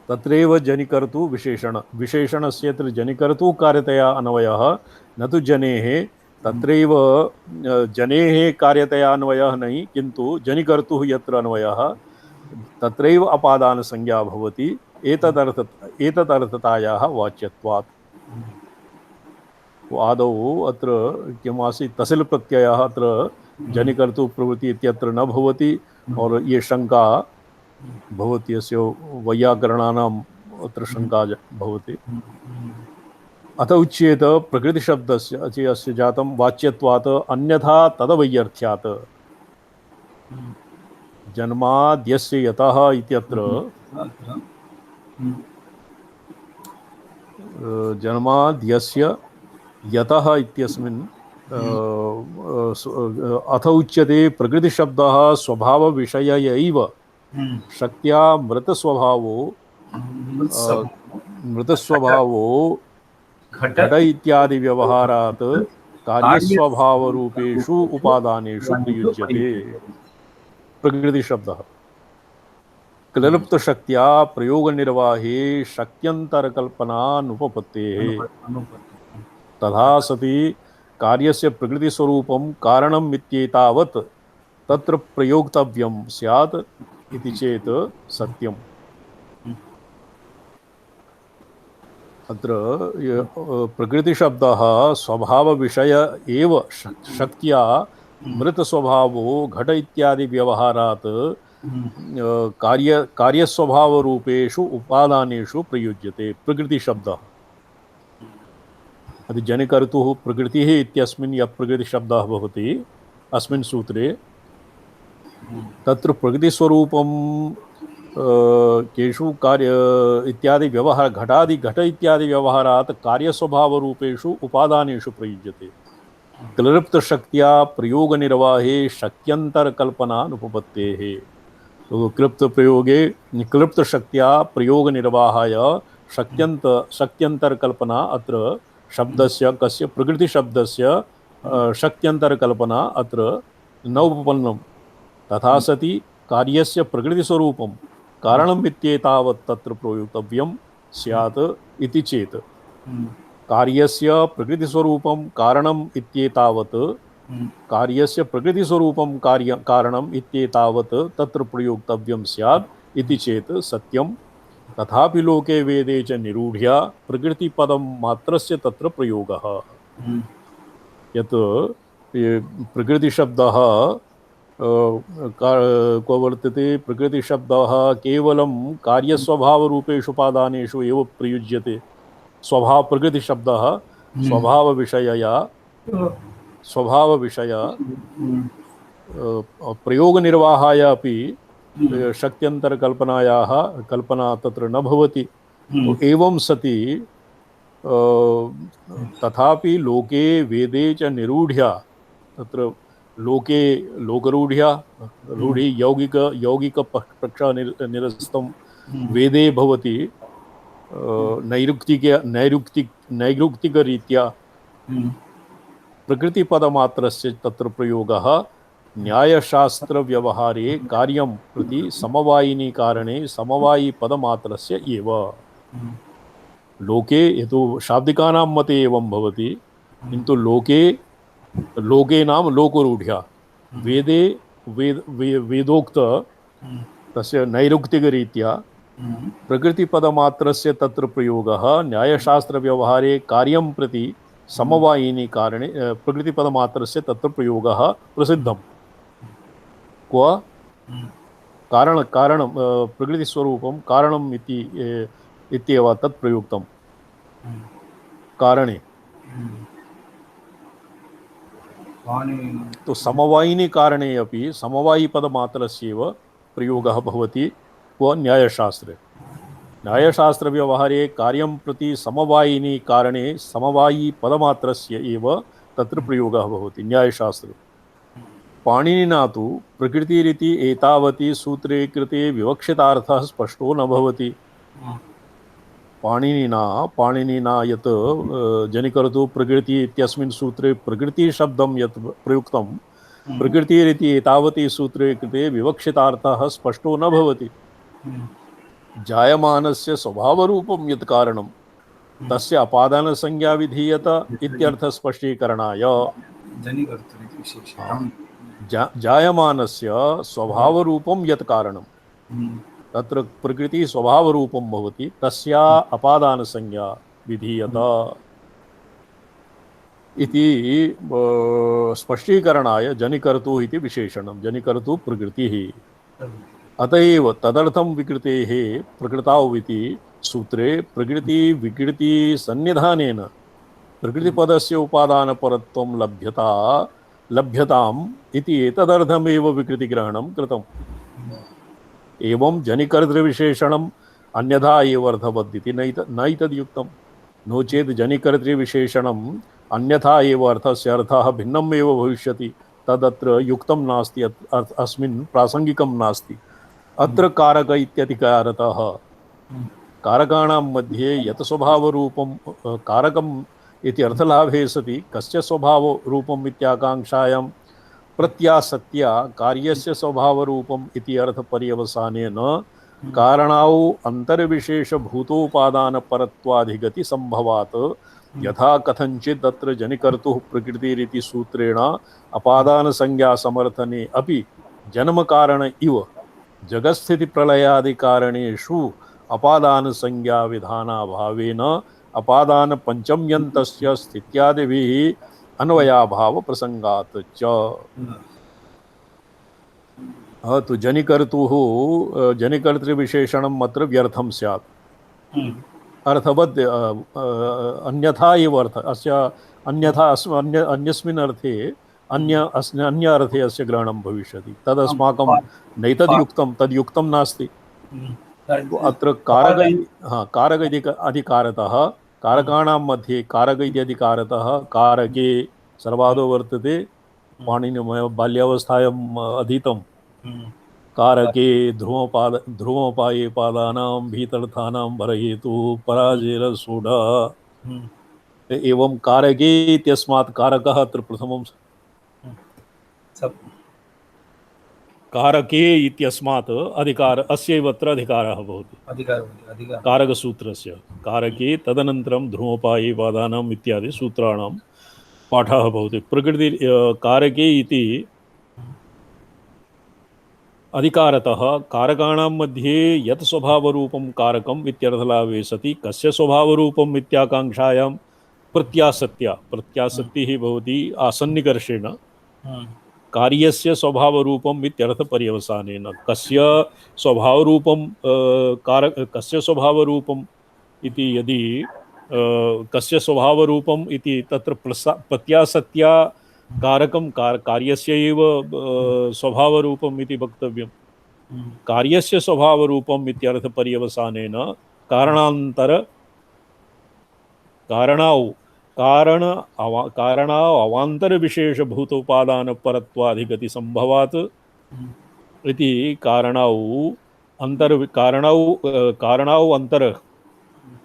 तत्रैव जनिकर्तुः विशेषणस्य यत्र जनिकर्तुः कार्यतया अन्वयः न तु जनेः तत्रैव जनेः कार्यतया अन्वयः नहीं, किन्तु जनिकर्तुः यत्र अन्वयः तत्रैव अपादान संज्ञा भवति। एतदर्थतायाः वाच्यत्वात्। आदौ अत्र किम् आसीत्? तसिल प्रत्ययः अत्र जनिकर्तु प्रवृत्ति इत्यत्र न भवति और ये शंका भवति। अस्य वैयाकरणानाम् अत्र शंका भवति। अत उच्येत प्रकृतिशब्दस्य अस्य जातं वाच्यत्वात् अन्यथा तदवैयर्थ्यात्। जन्माद्यस्य यतः इत्यत्र जन्माद्यस्य यतः इत्यस्मिन् अथ उच्यते प्रकृतिशब्दः स्वभाव विषय एव शक्त्या मृतस्वभावो घट इत्यादि व्यवहारात् कार्यस्वभावरूपेषु उपादानेषु प्रयुज्यते। प्रकृतिशब्दः क्लृप्तशक्त्या प्रयोगनिर्वाहे शक्त्यन्तरकल्पनानुपपत्तेः। तथा सति कार्यस्य प्रकृतिस्वरूपं कारणम् इत्येतावत् तत्र प्रयोक्तव्यं स्यात् इति चेत् सत्यम्। अत्र प्रकृतिशब्दः स्वभाव विषय एव शक्त्या मृतस्वभावो घट इत्यादि व्यवहारात् कार्यस्वभावरूपेषु उपादानेषु प्रयुज्यते। प्रकृतिशब्दः अति जनिकर्तुः प्रकृतिः इत्यस्मिन् यः प्रकृतिशब्दः भवति अस्मिन् सूत्रे तत्र प्रकृतिस्वरूपं केषु कार्य इत्यादि व्यवहार घट इत्यादि व्यवहारात् कार्यस्वभावरूपेषु उपादानेषु प्रयुज्यते। क्लृप्तशक्त्या प्रयोगनिर्वाहे शक्यन्तरकल्पनानुपपत्तेः। तो क्लृप्तशक्त्या प्रयोगनिर्वाहाय शक्यन्तरकल्पना अत्र शब्दस्य कस्य प्रकृतिशब्दस्य शक्यन्तरकल्पना अत्र न उपपन्नं। तथा सति कार्यस्य प्रकृतिस्वरूपं कारणम् इत्येतावत् तत्र प्रयोक्तव्यं स्यात् इति चेत् कार्यस्य प्रकृतिस्वरूपं कारणम् इत्येतावत् कार्यस्य प्रकृतिस्वरूपं कारणम् इत्येतावत् तत्र प्रयोक्तव्यं स्यात् इति चेत् सत्यं। तथापि लोके वेदे च निरूढ्या प्रकृतिपदं मात्रस्य तत्र प्रयोगः। यत् प्रकृतिशब्दः को वर्तते, प्रकृतिशब्दः केवलं कार्यस्वभावरूपेषु उपादानेषु एव प्रयुज्यते। प्रकृतिशब्दः स्वभावविषया प्रयोगनिर्वाहाय अपि शक्यन्तरकल्पनायाः कल्पना तत्र न भवति। एवं सति तथापि लोके वेदे च निरूढ्या, तत्र लोके लोकरूढ्या रूढि यौगिक पक्षा निरस्तं वेदे भवति नैरुक्तिकरीत्या प्रकृतिपदमात्रस्य तत्र प्रयोगः न्यायशास्त्रव्यवहारे कार्यं प्रति समवायिनी कारणे समवायिपदमात्रस्य एव। लोके यतो शाब्दिकानां मते एवं भवति, किन्तु लोके नाम लोकरूढ्या वेदे वेदोक्त तस्य नैरुक्तिकरीत्या प्रकृतिपदमात्रस्य तत्र प्रयोगः न्यायशास्त्रव्यवहारे कार्यं प्रति समवायिनी कारणे प्रकृतिपदमात्रस्य तत्र प्रयोगः प्रसिद्धम्। क्व कारणं प्रकृतिस्वरूपं कारणम् इत्येव तत् प्रयुक्तं कारणे। तो समवायिनी कारणे अपि समवायिपदमात्रस्यैव प्रयोगः भवति। क्व न्यायशास्त्रे न्यायशास्त्रव्यवहारे कार्यं प्रति समवायिनी कारणे समवायिपदमात्रस्य एव तत्र प्रयोगः भवति न्यायशास्त्रे। पाणिनिना तु प्रकृतिरिति एतावति सूत्रे कृते विवक्षितार्थः स्पष्टो न भवति। पाणिनिना यत् जनिकर्तु प्रकृति इत्यस्मिन् सूत्रे प्रकृतिशब्दं यत् प्रयुक्तं प्रकृतिरिति एतावति सूत्रे कृते विवक्षितार्थः स्पष्टो न भवति। जायमानस्य स्वभावरूपं यत् कारणं तस्य अपादानसंज्ञा विधीयत इत्यर्थस्पष्टीकरणाय जायमानस्य स्वभावरूपं यत् कारणं तत्र प्रकृति स्वभावरूपं भवति, तस्या अपादानसंज्ञा विधीयत इति स्पष्टीकरणाय जनिकर्तुः इति विशेषणं। जनिकर्तुः प्रकृतिः। अतएव तदर्थं विकृतेः प्रकृताौ इति सूत्रे प्रकृति विकृति सन्निधानेन प्रकृतिपदस्य उपादानपरत्वं लभ्यताम् इति एतदर्थमेव विकृतिग्रहणं कृतम्। एवं जनिकर्तृविशेषणम् अन्यथा एव अर्थवद् नैतद्युक्तं। नो चेत् जनिकर्तृविशेषणम् अन्यथा एव अर्थस्य अर्थः भिन्नम् एव भविष्यति, तदत्र युक्तं नास्ति, अस्मिन् प्रासङ्गिकं नास्ति। अत्र कारक इत्यधिकारतः कारकाणां मध्ये यत् स्वभावरूपं कारकम् इति अर्थलाभे सति कस्य स्वभावरूपम् इत्याकाङ्क्षायां प्रत्यासत्या कार्यस्य स्वभावरूपम् इति अर्थपर्यवसानेन कारणाौ अन्तर्विशेषभूतोपादानपरत्वाधिगतिसम्भवात् यथा कथञ्चित् अत्र जनिकर्तुः प्रकृतिरिति सूत्रेण अपादानसंज्ञासमर्थने अपि जन्मकारण इव जगत्स्थितिप्रलयादिकारणेषु अपादानसंज्ञाविधानाभावेन अपादानपञ्चम्यन्तस्य स्थित्यादिभिः अन्वयाभावप्रसङ्गात् च। तो जनिकर्तृविशेषणम् अत्र व्यर्थं स्यात्। अर्थवत् अन्यथा एव अर्थ अस्य अन्यथा अन्यस्मिन् अर्थे अन्य अर्थे अस्य ग्रहणं भविष्यति। तदस्माकं नैतद्युक्तं, तद्युक्तं नास्ति। अत्र कारक कारक इति अधिकारतः कारकाणां मध्ये कारक इति अधिकारतः कारके सर्वादौ वर्तते पाणिनिमय बाल्यावस्थायाम् अधीतं कारके ध्रुवोपाये पादानां भीतर्थानां भरहेतुः पराजेरसूढ एवं कारके इत्यस्मात् कारकः अत्र प्रथमं कारके इत्यस्मात् अधिकार अस्यैव अत्र अधिकारः भवति कारकसूत्रस्य कारके तदनन्तरं ध्रुवोपाये पादानाम् इत्यादि सूत्राणां पाठः भवति प्रकृति कारके इति अधिकारतः कारकाणां मध्ये यत् स्वभावरूपं कारकम् इत्यर्थलाभे सति कस्य स्वभावरूपम् इत्याकाङ्क्षायां प्रत्यासत्तिः भवति आसन्निकर्षेण कार्यस्य स्वभावरूपम् इत्यर्थपर्यवसानेन कस्य स्वभावरूपं कस्य स्वभावरूपं इति यदि कस्य स्वभावरूपम् इति तत्र प्रत्यासत्या कारकं कार्यस्य एव स्वभावरूपम् इति वक्तव्यं कार्यस्य स्वभावरूपम् इत्यर्थपर्यवसानेन कारणाव अवान्तर विशेष भूत उपादान परत्वाधिगति संभवात् इति कारणाव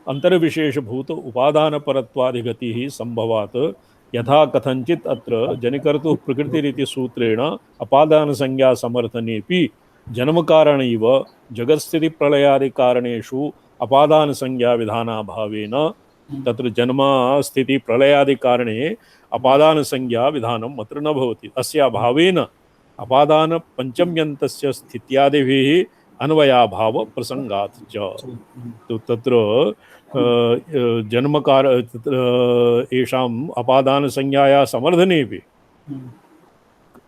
अंतर विशेष भूत उपादान परत्वाधिगतिः संभवात् यथा कथंचित् अत्र जनिकर्तुः प्रकृतिरिति सूत्रेण अपादान संज्ञा समर्थनेपि जन्म कारणैव जगत्स्थिति प्रलयादि कारणेषु अपादान संज्ञा विधानाभावेन तत्र जन्म स्थिति प्रलयादि कारणे अपादान संज्ञा विधानम् अत्र न भवति अस्य अभावेन अपादान पंचम्यन्तस्य स्थित्यादिभिः अन्वयाभाव प्रसंगात् च तो तत्र जन्मकार येषाम् अपादान संज्ञाया समर्थनेपि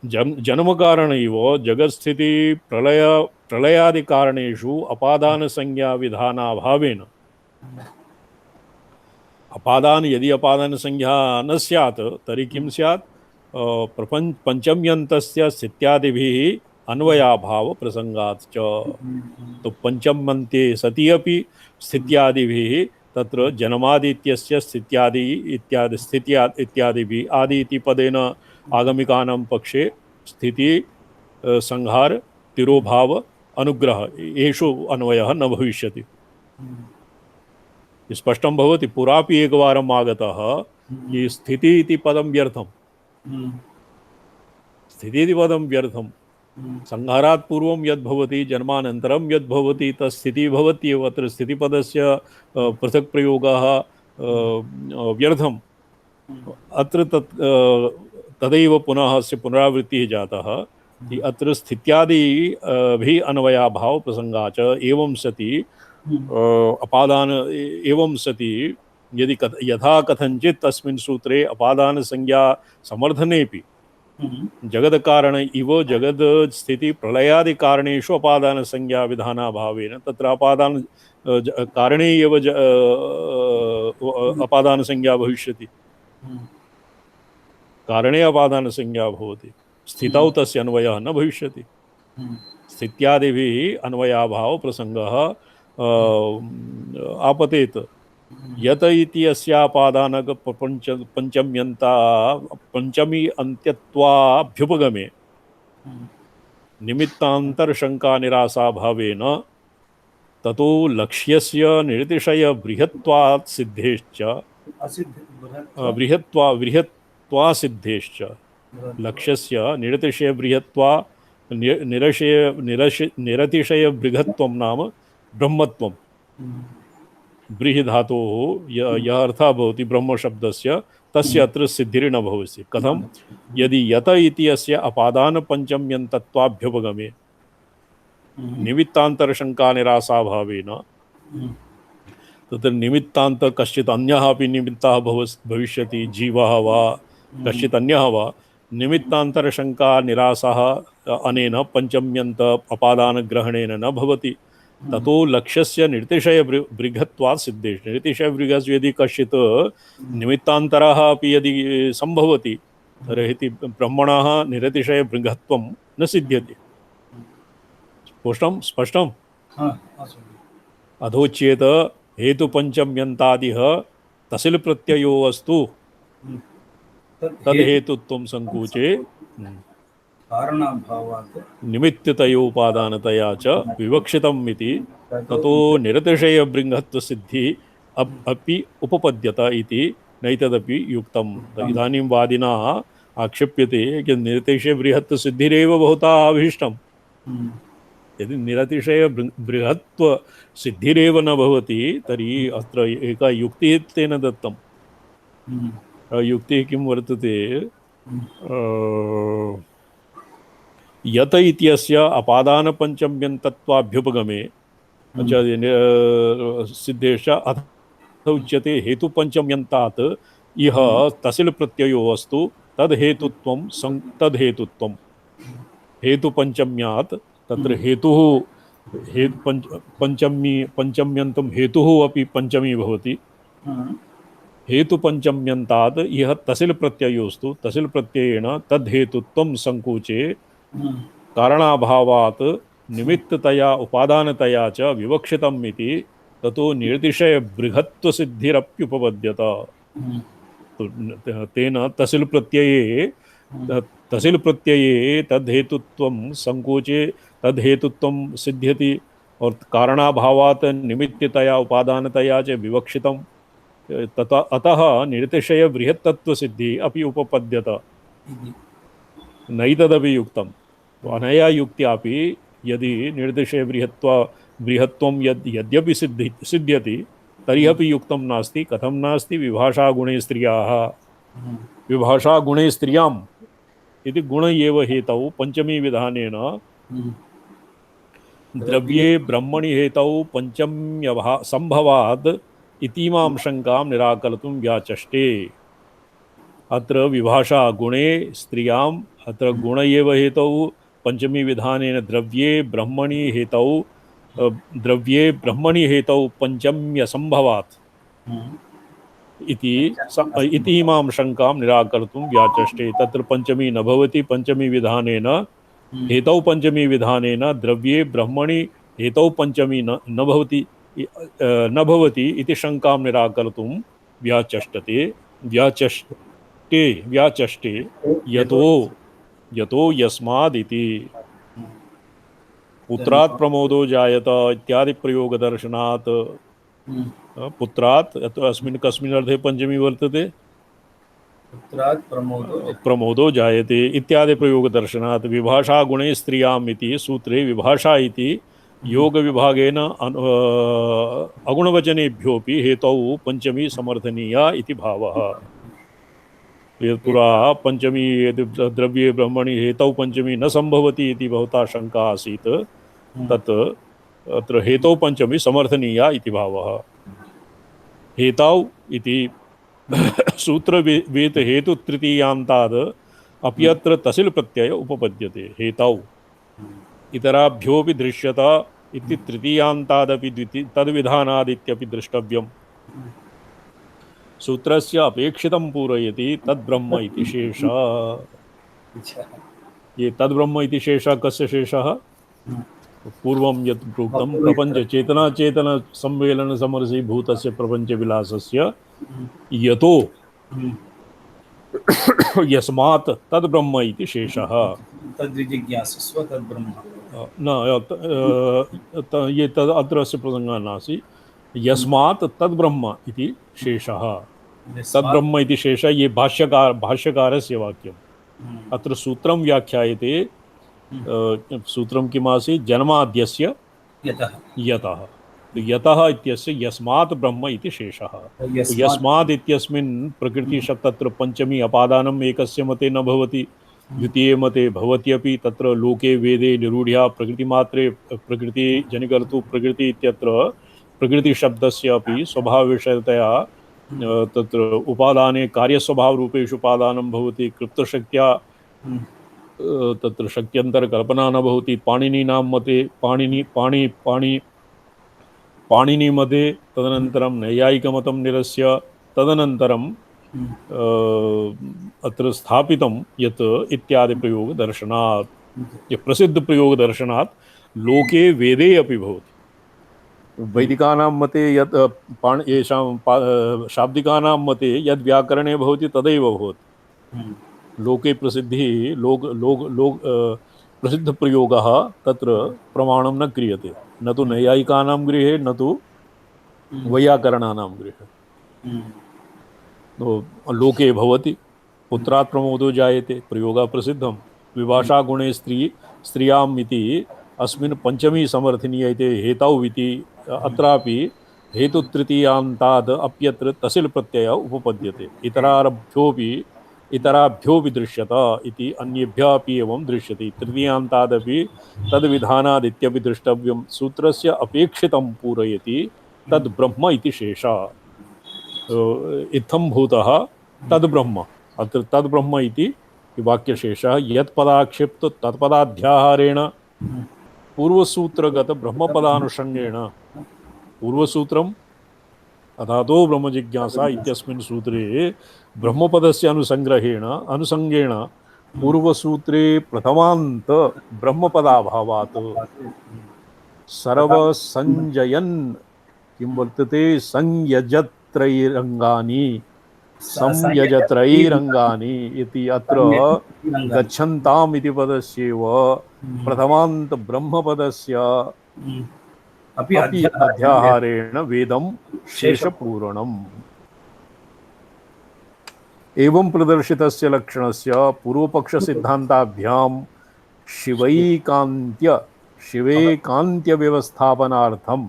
जन्म कारणैव जगत्स्थिति प्रलयादि कारणेषु अपादान संज्ञा विधानाभावेन यदि अपादान संज्ञा न स्यात् तर्हि किं स्यात् पंचम्यन्तस्य स्थित्यादिभिः अन्वयाभाव प्रसंगात् च तो पंचम्यन्ते सति अपि स्थित्यादिभिः तत्र जन्मादित्यस्य स्थित्यादि इत्यादिभिः आदि इति पदेन आगमिकानां पक्षे स्थिति संहार तिरोभाव अनुग्रह एषु अन्वयः न भविष्यति स्पष्टं भवति पुरापि एकवारम् आगतः कि स्थिति इति पदं व्यर्थं स्थिति इति पदं व्यर्थं संहारात् पूर्वं यद् भवति जन्मानन्तरं यद् भवति तत् स्थितिः भवत्येव अत्र स्थितिपदस्य पृथक् प्रयोगः व्यर्थम् अत्र तदैव पुनः अस्य पुनरावृत्तिः जातः अत्र स्थित्यादिभिः अन्वयाभाव प्रसंगा च एवं सति अपादान एवं सति यदि यथा कथंचित् तस्मिन् सूत्रे अपादान संज्ञा समर्थनेपि जगद कारण इव जगद स्थिति प्रलयादि कारणेषु अपादान संज्ञा विधानाभावेन तत्र अपादान कारणे एव अपादान संज्ञा भविष्यति कारणे अपादान संज्ञा भवति स्थितौ तस्य अन्वयः न भविष्यति स्थित्यादिभिः अन्वयाभाव प्रसंगः आपतेत यत इति अस्यापादानक पंचम्यन्ता पंचमी अन्त्यत्वाभ्युपगमे निमित्तांतर शंका निराशा भावेन ततो लक्ष्यस्य निर्तिशय बृहत्वात् सिद्धेश्च बृहत्वा सिद्धेश्च लक्ष्यस्य निर्तिशय बृहत्वा निरतिशय बृहत्वं नाम ब्रह्मत्वं ब्रीहि धातोः यः अर्थः भवति ब्रह्म शब्दस्य तस्य अत्र सिद्धिर्न भवति कथं यदि यत इति अस्य अपादान पंचम्यन्तत्वाभ्युपगमे निमित्तान्तरशङ्का निराशाभावेन तत्र निमित्तान्त कश्चित् अन्यः अपि निमित्तः भविष्यति जीवः वा कश्चित् अन्यः वा निमित्तान्तरशङ्का निराशः अनेन पंचम्यन्त अपादानग्रहणेन न भवति ततो लक्ष्यस्य निर्तिशय बृहत्वात् सिद्धेश निर्तिशय बृहत् यदि कश्चित् निमित्तान्तरः अपि यदि संभवति तर्हि ब्रह्मणः निरतिशय बृहत्वं न सिद्ध्यति स्पष्टं अधोच्येत हेतुपञ्चम्यन्तादिह तसिल प्रत्ययो अस्तु तद्हेतुत्वं संकोचे कारणाभावात् निमित्ततयोपादानतया च विवक्षितम् इति ततो निरतिशयबृंहत्वसिद्धि अपि उपपद्यत इति नैतदपि युक्तम्। इदानीं वादिनः आक्षेप्यते कि निरतिशयबृहत्वसिद्धिरेव भवता अभीष्टम्। यदि निरतिशयबृहत्वसिद्धिरेव न भवति तर्हि अत्र एका युक्तिः तेन दत्तम्। युक्तिः किं वर्तते? यत इत्यस्य अपादानपञ्चम्यन्तत्वाभ्युपगमे सिद्धेश अथ उच्यते हेतुपञ्चम्यन्तात् इह तसिल प्रत्ययो अस्तु तद्हेतुत्वं तद्हेतुत्वं हेतुपञ्चम्यात् तत्र हेतुः पञ्चम्यन्तं हेतुः अपि पञ्चमी भवति। हेतुपञ्चम्यन्तात् इह तसिल प्रत्ययोस्तु तसिल प्रत्ययेन तद्हेतुत्वं संकोचे कारणाभावात् निमित्ततया उपादानतया च विवक्षितम् इति ततो निर्तिशय बृहत्वसिद्धिरप्युपपद्यत। तेन तसिल प्रत्यये तद्हेतुत्वं संकोचे तद्हेतुत्वं सिद्ध्यति और कारणाभावात् निमित्ततया उपादानतया च विवक्षितम् अतः निर्तिशय बृहत्तत्वसिद्धि अपि उपपद्यत। नैतदपि युक्तम्। अनया युक्त्यापि यदि निर्दिशय बृहत्वं यद्यपि सिद्ध्यति तर्हि अपि युक्तं नास्ति। कथं नास्ति? विभाषा गुणे स्त्रियाः विभाषा गुणे स्त्रियाम् इति गुण एव हेतौ पंचमी विधानेन द्रव्ये ब्रह्मणि हेतौ पंचम्य संभवाद् इतीमां शंकां निराकर्तुं व्याचष्टे। अत्र विभाषा गुणे स्त्रियाम् अत्र गुण एव हेतौ पंचमी विधानेन द्रव्ये ब्रह्मणि हेतौ पंचम्य संभवात् इतीमां शंकां निराकर्तुं व्याचष्टे। तत्र पंचमी न भवति। पंचमी विधानेन हेतौ पंचमी विधानेन द्रव्ये ब्रह्मणि हेतौ पंचमी न भवति इति शंकां निराकर्तुं व्याचष्टे यतो यस्मादिति पुत्रात् प्रमोदो जायत इत्यादि प्रयोग दर्शनात् पुत्रात् अस्मिन् कस्मिन् अर्थे पंचमी वर्तते? पुत्रात् प्रमोदो जायते इत्यादि प्रयोग दर्शनात् विभाषा गुणे स्त्रियाम् इति सूत्रे विभाषा इति योग विभागेन अगुणवचनेभ्योऽपि हेतौ पंचमी समर्थनीया इति भावः। पुरा पंचमी द्रव्ये ब्रह्मणि हेतौ पंचमी न संभवति इति भवता शंका आसीत्। तत् अत्र हेतौ पंचमी समर्थनीया इति भावः। हेतौ इति सूत्रवेद हेतु तृतीयान्ताद् अप्यत्र तसिल प्रत्यय उपपद्यते। हेतौ इतराभ्योऽपि दृश्यत इति तृतीयान्तादपि तद्विधानादित्यपि द्रष्टव्यम्। सूत्रस्य अपेक्षितं पूरयति तद्ब्रह्म इति शेषः। ये तद्ब्रह्म इति शेषः कस्य शेषः? पूर्वं यत् प्रोक्तं प्रपञ्च चेतना चेतन सम्मेलन समरसीभूतस्य प्रपञ्च विलासस्य यतो यस्मात् तद्ब्रह्म इति शेषः। तद्विजिज्ञासस्व तद्ब्रह्म न ये अत्रस्य प्रसङ्गः नास्ति। यस्मात् तद्ब्रह्म इति शेषः। तद्ब्रह्म इति शेषः ये भाष्यकारस्य वाक्यम्। अत्र सूत्रं व्याख्यायते। सूत्रं किमासीत्? जन्माद्यस्य यतः यतः इत्यस्य यस्मात् ब्रह्म इति शेषः। यस्मात् इत्यस्मिन् प्रकृतिशब्द तत्र पंचमी अपादानम् एकस्य मते न भवति। द्वितीये मते भवत्यपि। तत्र लोके वेदे निरूढ्या प्रकृतिमात्रे प्रकृति जनिकर्तु प्रकृति इत्यत्र प्रकृतिशब्दस्य अपि स्वभावविषयतया तत्र उपादाने कार्यस्वभावरूपेषु उपादानं भवति। कृप्तशक्त्या तत्र शक्त्यन्तरकल्पना न भवति। पाणिनीनां मते पाणिनि मते तदनन्तरं नैयायिकमतं निरस्य तदनन्तरं अत्र स्थापितं यत् इत्यादि प्रयोगदर्शनात् प्रसिद्धप्रयोगदर्शनात् लोके वेदे अपि भवति। वैदिकानां मते यत् शाब्दिकानां मते यद् व्याकरणे भवति तदैव भवति। लोके प्रसिद्धिः प्रसिद्धप्रयोगः तत्र प्रमाणं न क्रियते, न तु नैयायिकानां गृहे न तु वैयाकरणानां गृहे। तो लोके भवति पुत्रात् प्रमोदो जायते, प्रयोगः प्रसिद्धं। विभाषा गुणे स्त्रियाम् इति अस्मिन् पंचमी समर्थनीयते हेतौ इति अत्रापि हेतुतृतीयान्ताद् अप्यत्र तसिल् प्रत्यय उपपद्यते। इतराभ्योऽपि दृश्यत इति अन्येभ्यः अपि एवं दृश्यते। तृतीयान्तादपि तद्विधानादित्यपि द्रष्टव्यं। सूत्रस्य अपेक्षितं पूरयति तद् ब्रह्म इति शेषः। इत्थं भूतः तद् ब्रह्म। अत्र तद् ब्रह्म इति वाक्यशेषः। यत्पदाक्षिप्त तत्पदाध्याहारेण पूर्वसूत्रगत ब्रह्मपदानुषंगेण, पूर्वसूत्रम् अथातो ब्रह्मजिज्ञासा इत्यस्मिन् सूत्रे ब्रह्मपदस्य अनुसंगेण पूर्वसूत्रे प्रथमान्त ब्रह्मपदाभावात् सर्वसंजयन् किं वर्तते संयजत्रैरङ्गानि इति अत्र गच्छन्ताम् इति पदस्यैव प्रथमान्त ब्रह्मपदस्य अपि अध्याहारेण वेदं शेषपूरणम्। एवं प्रदर्शितस्य लक्षणस्य पूर्वपक्षसिद्धान्ताभ्यां शिवैकान्त्य व्यवस्थापनार्थम्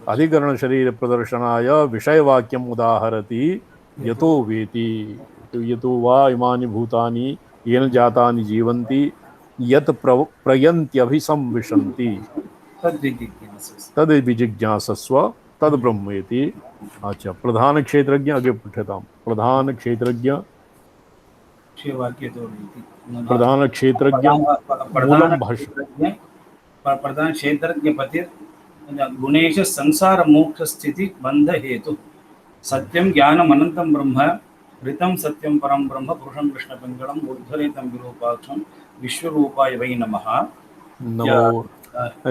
अधिकरण शरीर प्रदर्शनाय विषयवाक्यम् उदाहरति। यतो वेति, यतो वा इमानि भूतानि येन जातानि जीवन्ति यत् प्रयन्त्यभिसंविशन्ति तद्विजिज्ञासस्व तद् ब्रह्मेति। अच्छा, प्रधान क्षेत्रज्ञ आगे पठ्यताम्। प्रधान क्षेत्रज्ञ मूलं भाष्य। प्रधान क्षेत्रज्ञ पतिर गुणेश संसार मोक्ष स्थिति बंध हेतु सत्यम ज्ञानम अनंतम ब्रह्म ऋतं सत्यम परम ब्रह्म पुरुषं कृष्ण पिंगलम उद्धरेतं विरूपाक्षं विश्वरूपाय वै नमः। नमो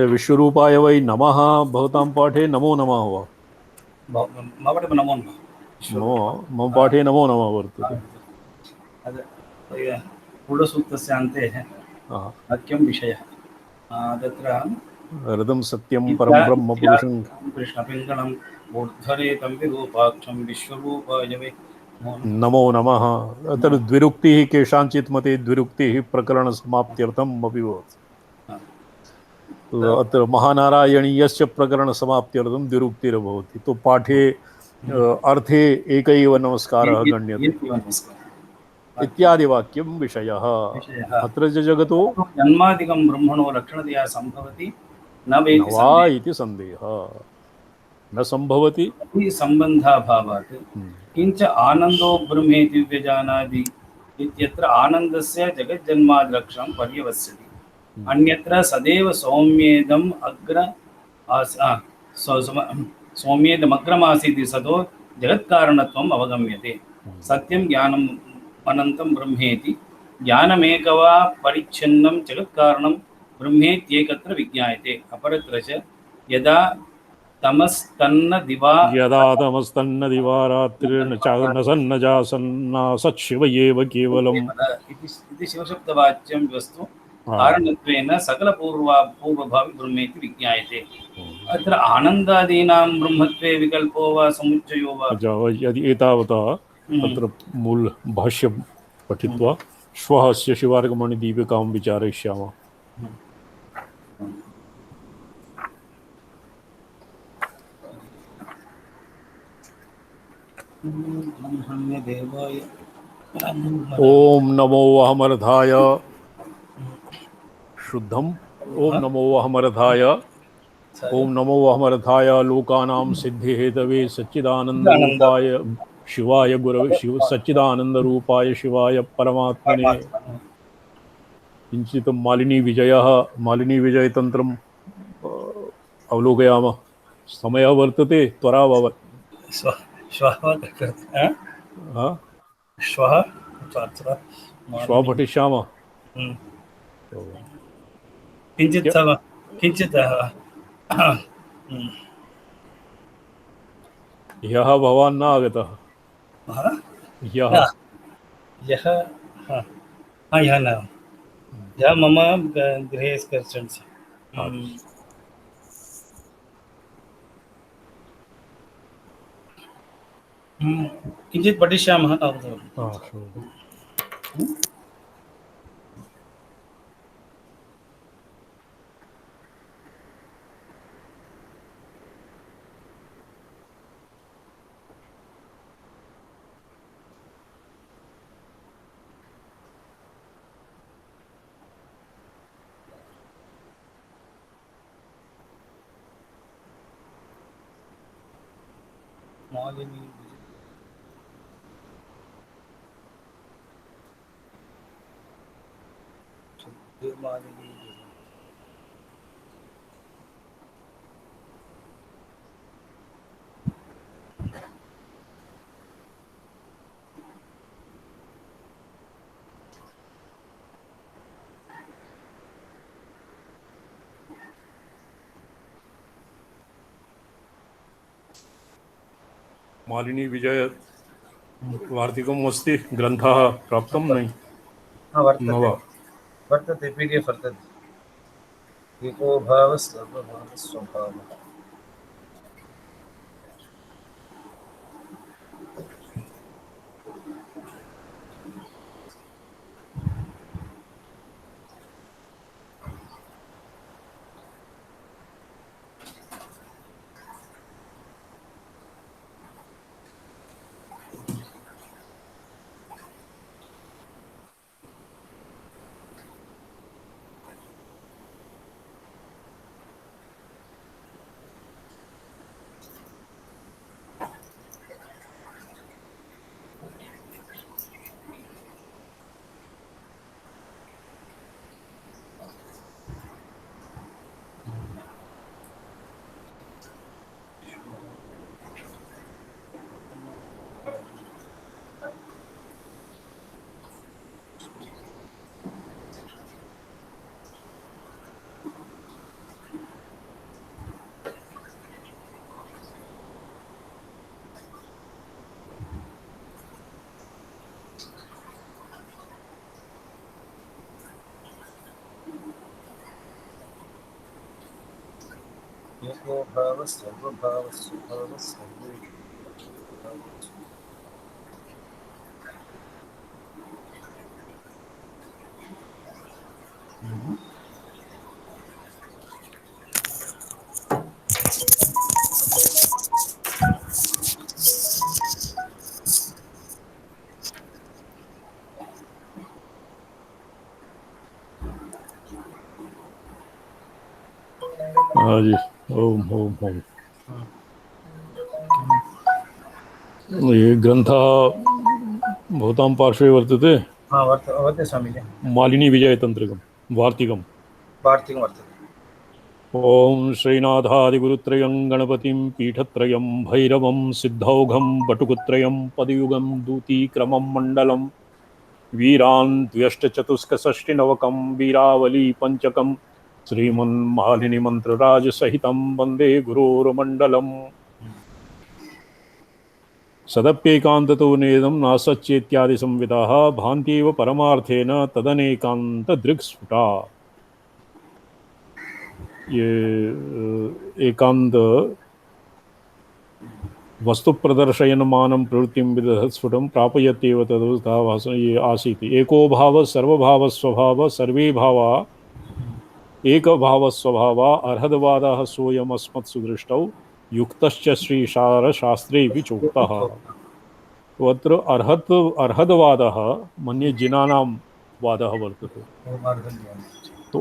विश्वरूपाय वै नमः। भवतां पाठे नमो नमः वा? मम पाठे नमो नमः वर्तते। पूर्वसूत्रस्य अन्ते वाक्यं विषयः तत्र ऋतं सत्यं परं ब्रह्म पुरुषं कृष्णपिङ्गलम् ऊर्ध्वरेतं विरूपाक्षं विश्वरूपाय वै नमो नमः। अत्र द्विरुक्तिः केषाञ्चित् मते द्विरुक्तिः प्रकरणसमाप्त्यर्थम् अपि भवति। अत्र महानारायणीयस्य प्रकरणसमाप्त्यर्थं द्विरुक्तिर्भवति। तो पाठे अर्थे एक एव नमस्कारः गण्यते इत्यादि वाक्यं विषयः। अत्र जगतो जन्मादिकं ब्रह्मणो लक्षणतया सम्भवति न वा इति सन्देहः न सम्भवति सम्बन्धाभावात्। किञ्च आनन्दो ब्रह्मेति व्यजानादि इत्यत्र आनन्दस्य जगज्जन्मादिलक्षणं पर्यवस्यति। अन्यत्र सदैव सौम्येदम् सौम्येदमग्रमासीत् सतो जगत्कारणत्वम् अवगम्यते। सत्यं ज्ञानम् अनन्तं ब्रह्मेति ज्ञानमेकवा परिच्छिन्नं जगत्कारणं ब्रह्मेत्येकत्र विज्ञायते। अपरत्र च यदा तमस्तन्न दिवा रात्रिर्न चान सन्न जासन्ना सच्छिव एव केवलम् इति शिवशब्दवाच्यं वस्तु कारणत्वेन सकलपूर्वभावि ब्रह्मेति विज्ञायते। अत्र आनन्दादीनां ब्रह्मत्वे विकल्पो वा समुच्चयो वा? यदि एतावता तत्र मूल भाष्यं पठित्वा श्वः अस्य शिवार्गमणिदीपिकां विचारयिष्यामः। ओम नमो अहमर्धाय शुद्धम। ओम नमो अहमर्धाय। ओम नमो अहमर्धाय लोकानां सिद्धि हेतवे सच्चिदानंद रूपाय शिवाय गुरवे शिव सच्चिदानंद रूपाय शिवाय परमात्मने। किंचित मालिनी विजय तंत्रम् अवलोकयामः। समयः वर्तते, त्वरा भवत्। श्वः पठिष्यामः। किञ्चित् ह्यः भवान् न आगतः। ह्यः यः यः न यः मम गृहे गच्छन्ति। किञ्चित् पठिष्यामः तावत्। मालिनी मालिनी मालिनी विजय वार्तिकम् अस्ति, ग्रन्थः प्राप्तं नहि? वर्तते PDF वर्तते। एको भावः सर्वभावः स्वभावः। एको भावः सर्वभावः स्वभावः सर्वे हाँ जी, ओम ओम ओम। ये ग्रन्थः भवतां पार्श्वे वर्तते? वर्तते स्वामीजी। मालिनी विजयतन्त्रकं वार्तिकं वर्तते। ओम श्रीनाथादिगुरुत्रयं गणपतिं पीठत्रयं भैरवं सिद्धौघं बटुकुत्रयं पदयुगं दूतीक्रमं मण्डलं वीरान् द्व्यष्टचतुष्कषष्टिनवकं वीरावली पञ्चकं श्रीमन्मालिनी मन्त्रराजसहितं वन्दे गुरोर्मण्डलम्। सदप्येकान्ततो नेदं नासच्चेत्यादि संविदाः भान्त्येव परमार्थेन तदनेकान्तदृक्स्फुटा। ये एकांत वस्तु प्रदर्शयनमानं प्रवृत्तिं विदधत्स्फुटं प्रापयत्येव तदुतावास ये आसीत्। एको भाव सर्वभाव स्वभाव सर्वे भावा एक भाव स्वभाव अर्हदवादः सोऽयम् अस्मत्सुदृष्टौ युक्तश्च श्रीशारशास्त्रेऽपि चोक्तः। अत्र अर्हदवादः मन्ये जिनानां वादः वर्तते। तो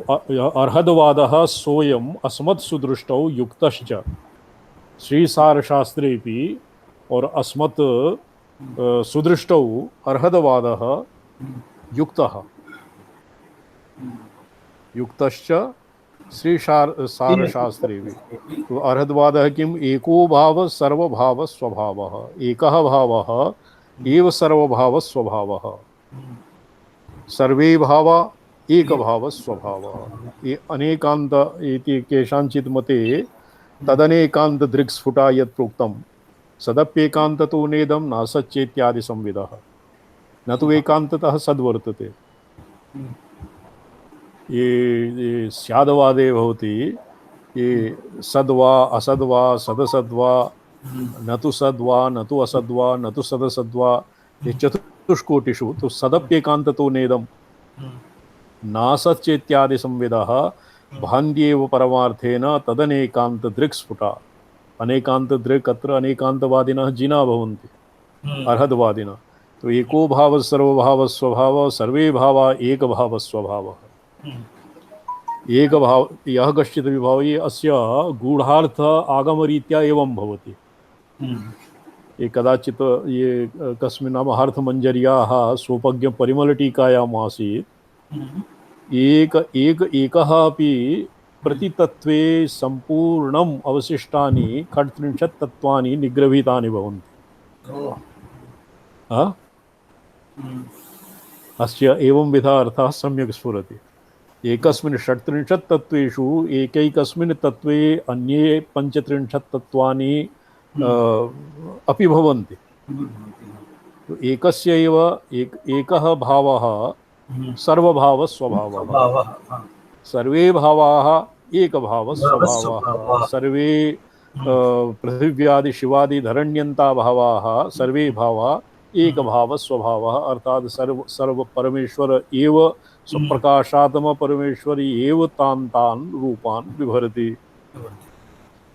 अर्हदवादः सोऽयम् अस्मत्सुदृष्टौ युक्तश्च श्रीसारशास्त्रेऽपि और अस्मत् सुदृष्टौ अर्हदवादः युक्तः युक्तश्च श्रीसारशास्त्रेऽपि। तो अर्हदवादः किम्? एको भाव सर्वभाव स्वभावः। एकः भावः एव सर्वभाव स्वभावः। सर्वे भावा एक भाव स्वभावः। ये अनेकान्त इति केषाञ्चित् मते तदनेकान्तदृक्स्फुटा यत् प्रोक्तं सदप्येकान्ततो नेदं नासच्चेत्यादि संविदः न तो एकान्ततः सद्वर्तते। ये स्यादवादे भवति ये सद्वा असद्वा सदसद्वा न तो सद्वा न तो असद्वा न तो सदसद्वा ये चतुष्कोटिषु तो सदप्येकान्ततो नेदं नासच्चेत्यादि संविदः भान्त्येव परमार्थेन तदनेकान्तदृक्स्फुटा। अनेकान्तदृक् अत्र अनेकान्तवादिनः जिना भवन्ति अर्हद्वादिनः। तो एको भाव सर्वभाव स्वभाव सर्वे भावा एक भाव स्वभाव एक भाव यह कश्चित् विभाव ये अस्य गूढ़ार्थ आगमरीत्या एवं भवति। ये कदाचित् ये कस्मिन् नाम अर्थमञ्जर्याः स्वोपज्ञ परिमलटीकायाम् आसीत् एकः अपि प्रतितत्त्वे सम्पूर्णम् अवशिष्टानि षट्त्रिंशत् तत्त्वानि निगृहीतानि भवन्ति। अस्य एवं विधा अर्थः सम्यक् स्फुरति। एकस्मिन् षट्त्रिंशत् तत्त्वेषु एकैकस्मिन् तत्त्वे अन्ये पञ्चत्रिंशत् तत्त्वानि अपि भवन्ति। तो एकस्य एव एकः भावः सर्वभाव स्वभावः सर्वे भावाः एक भाव स्वभावः सर्वे पृथिव्यादि शिवादि धरण्यन्ता भावाः सर्वे भावा एक भाव स्वभावः अर्थात सर्व परमेश्वर एव स्वप्रकाशात्म परमेश्वरी एव तान् रूपान् बिभरति।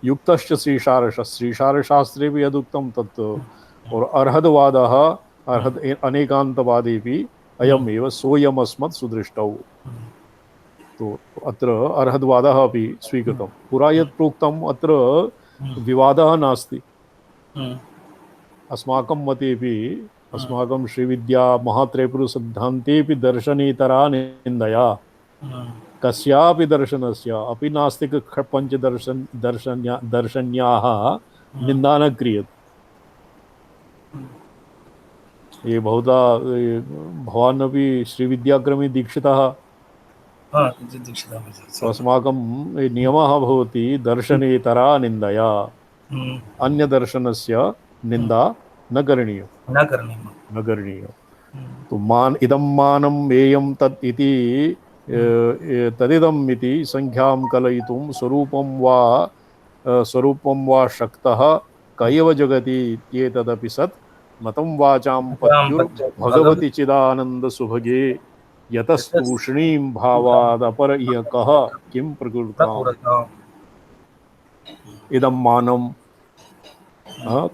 युक्तश्च श्रीशारशास्त्रे भी यदुक्तं तत् और अर्हद्वादः अर्हद् अनेकान्तवादेपि अयम् एव सोऽयमस्मत् सुदृष्टौ। तो अत्र अर्हद्वादः अपि स्वीकृतं। पुरा यत् प्रोक्तम् अत्र विवादः नास्ति। अस्माकं मतेपि अस्माकं श्रीविद्या महात्रयपुरसिद्धान्तेपि दर्शनेतरा निन्दया कस्यापि दर्शनस्य अपि नास्तिक दर्शन्याः निन्दा न क्रियते। ये बहुधा भवान् अपि श्रीविद्याक्रमे दीक्षितः। अस्माकं नियमः भवति दर्शनेतरा निन्दया अन्यदर्शनस्य निंदा न करणीय। तो इदं मानं एयं तत् इति तदिदम् इति संख्यां कलयितुं स्वरूपं वा शक्तः कैव जगति इत्येतदपि सत् मतं वाचां पत्युर्भगवति चिदानंद सुभगे यतस्तूष्णीं भावादपर इह कः किं प्रकृताम्। इदं मानं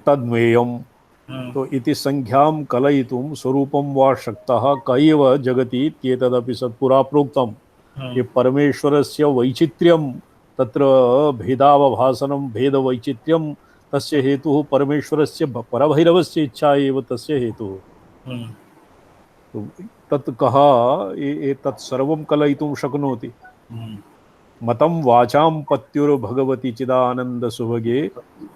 तद्मेयम् तो इति संख्यां कलयितुं स्वरूपं वा शक्तः कैव जगति इत्येतदपि सत्पुरा प्रोक्तम्। ये परमेश्वरस्य वैचित्र्यं तत्र भेदावभासनं भेदवैचित्र्यं तस्य हेतुः परमेश्वरस्य परभैरवस्य इच्छा एव तस्य हेतुः। तो तत् कः एतत् सर्वं कलयितुं शक्नोति। मतं वाचां पत्युर्भगवति चिदानंद सुभगे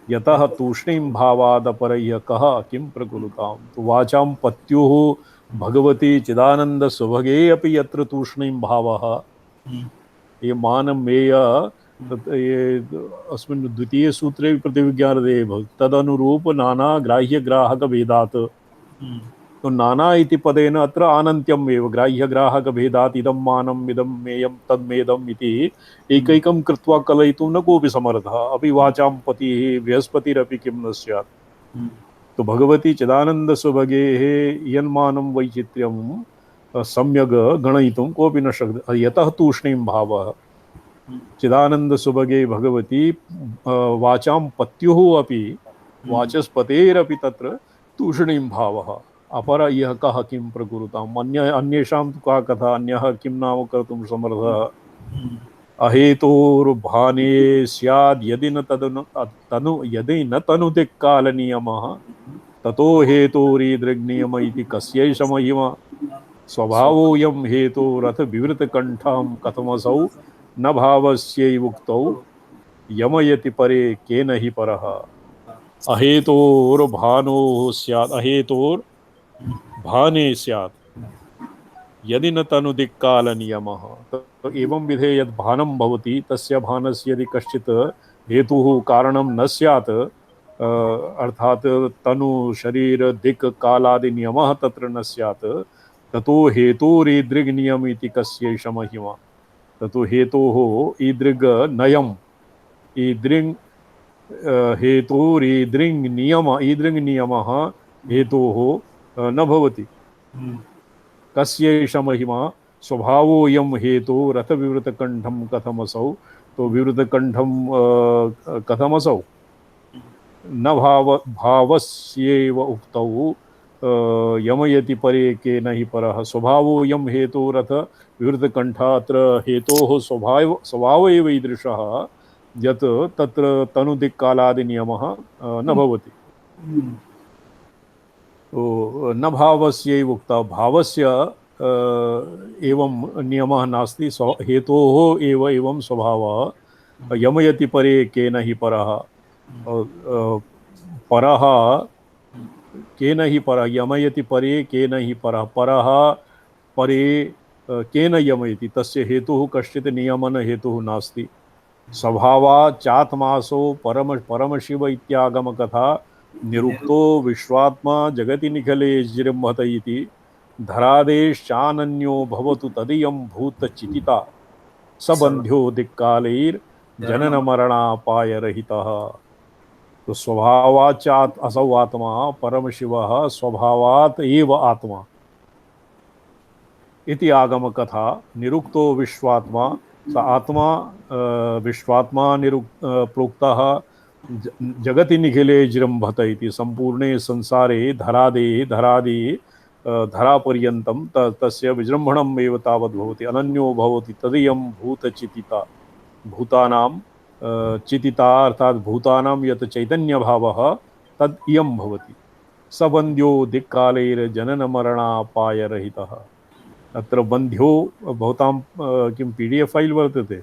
यतः तूष्णीं भावादपरह्य कः किं प्रकुरुताम्। तो वाचां पत्युः भगवती चिदानंद सुभगे अपि यत्र तूष्णीं भावः ये मानमेय ये अस्मिन् द्वितीय सूत्रे प्रतिविज्ञानदे भवति तदनुरूप नाना ग्राह्य ग्राहक भेदात्। तो नाना इति पदेन अत्र आनन्त्यम् एव ग्राह्य ग्राहक भेदात् इदं मानम् इदं मेयं तद्मेदम् इति एकैकं कृत्वा कलयितुं न कोऽपि समर्थः। अपि वाचां पतिः बृहस्पतिरपि किं न स्यात्। तो भगवती चिदानंद सुभगेः यन्मानं वैचित्र्यं सम्यग् गणयितुं कोऽपि न शक्यते। यतः तूष्णीं भावः चिदानंद सुभगे भगवती वाचां पत्युः अपि वाचस्पतेरपि तत्र तूष्णीं भावः अपर यः कः किं प्रकुरुताम्। अन्येषां तु का कथा अन्यः किं नाम कर्तुं समर्थः। अहेतोर्भाने स्याद् यदि न तनुदिक्कालनियमः ततो हेतोरीदृग्नियम इति कस्यैष महिमा। स्वभावोऽयं हेतोरथ विवृतकण्ठां कथमसौ न भावस्यैवुक्तौ यमयति परे केन हि परः। अहेतोर्भानोः स्यात् अहेतोर्भाने स्यात् यदि न तनुदिक्कालनियमः। तो एवं विधे यद् भानं भवति तस्य भानस्य यदि कश्चित् हेतुः कारणं न स्यात् अर्थात तनु शरीर दिक् कालादि नियमः तत्र न स्यात् ततो हेतुरीदृग् नियम इति कस्यैष महिमा ततो हेतोः ईदृग् नयम् ईदृङ् हेतुरीदृङ् नियमः हेतोः न भवति कस्यैष महिमा स्वभावोऽयं हेतु रथविवृतकण्ठं कथमसौ तो विवृतकण्ठं कथमसौ न भावस्यैव उक्तौ यमयति परे केन हि परः स्वभावोऽयं हेतुरथ विवृतकण्ठ अत्र हेतोः स्वभाव एव ईदृशः यत् तत्र तनुदिक्कालादिनियमः न भवति न भावस्यैव उक्तः भावस्य एवं नियमः नास्ति हेतोः एव एवं स्वभावः यमयति परे केन हि परः परः केन हि परः यमयति परे केन हि परः परः परे केन यमयति तस्य हेतुः कश्चित् नियमन हेतुः नास्ति स्वभावात् चात्मासो परमशिव इत्यागम कथा निरुक्तो विश्वात्मा जगति निखिले जिरम्भत इति धरादेश्चानन्यो भवतु तदियं भूतचितिता सबन्ध्यो दिक्कालैर् जनन मरणापाय रहितः तो स्वभावाचात असौ आत्मा परम शिवः स्वभावात् एव आत्मा इति आगम कथा निरुक्तो विश्वात्मा स आत्मा विश्वात्मा प्रोक्तः जगति निखिले जिरम्भत इति संपूर्णे संसारे धरादि धरापर्यन्तं तस्य विजृम्भणम् एव तावद् भवति अनन्यो भवति तदियं भूतचितिता भूतानां चितिता अर्थात भूतानां यत् चैतन्यभावः तद् इयं भवति सबन्ध्यो दिक्कालैर्जनन मरणापायरहितः अत्र बन्ध्यो भवतां किं PDF फैल् वर्तते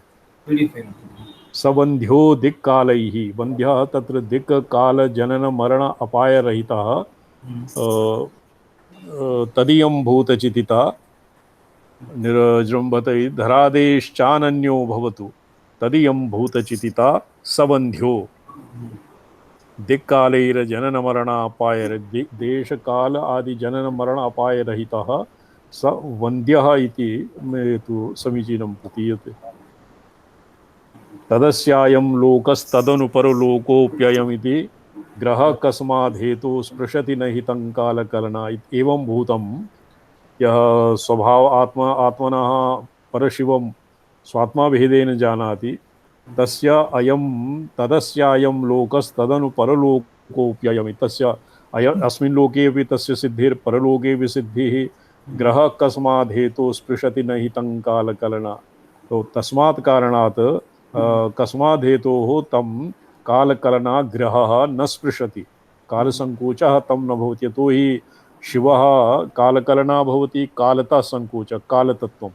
सबन्ध्यो दिक्कालैः बन्ध्यः तत्र दिक्काल जनन मरण अपायरहितः तदीयं भूतचितिता निर्जृम्भते धरादेश्चानन्यो भवतु तदीयं भूतचितिता सबन्ध्यो दिक्कालैर जनन मरण अपाय देश काल आदि जनन मरण अपाय रहितः स वन्द्यः इति मे तु समीचीनं प्रतीयते तदस्यायं लोकस्तदनुपरलोकोऽप्ययम् इति ग्रह कस्माद् हेतु स्पृशति न हितं कालकलना एवं भूतं यः स्वभाव आत्मनः परशिवं स्वात्माभेदेन जानाति तस्य अयं तदस्यायं लोकस्तदनु परलोकोऽप्ययम् तस्य अस्मिन् लोके अपि तस्य सिद्धिर् परलोके अपि सिद्धिः ग्रह कस्माद् हेतु स्पृशति न हितं कालकलना तो तस्मात् कारणात् कस्माद् हेतोः तं कालकलना ग्रहः न स्पृशति कालसङ्कोचः तं न भवति यतो हि शिवः कालकलना भवति कालतः संकोचः कालतत्त्वं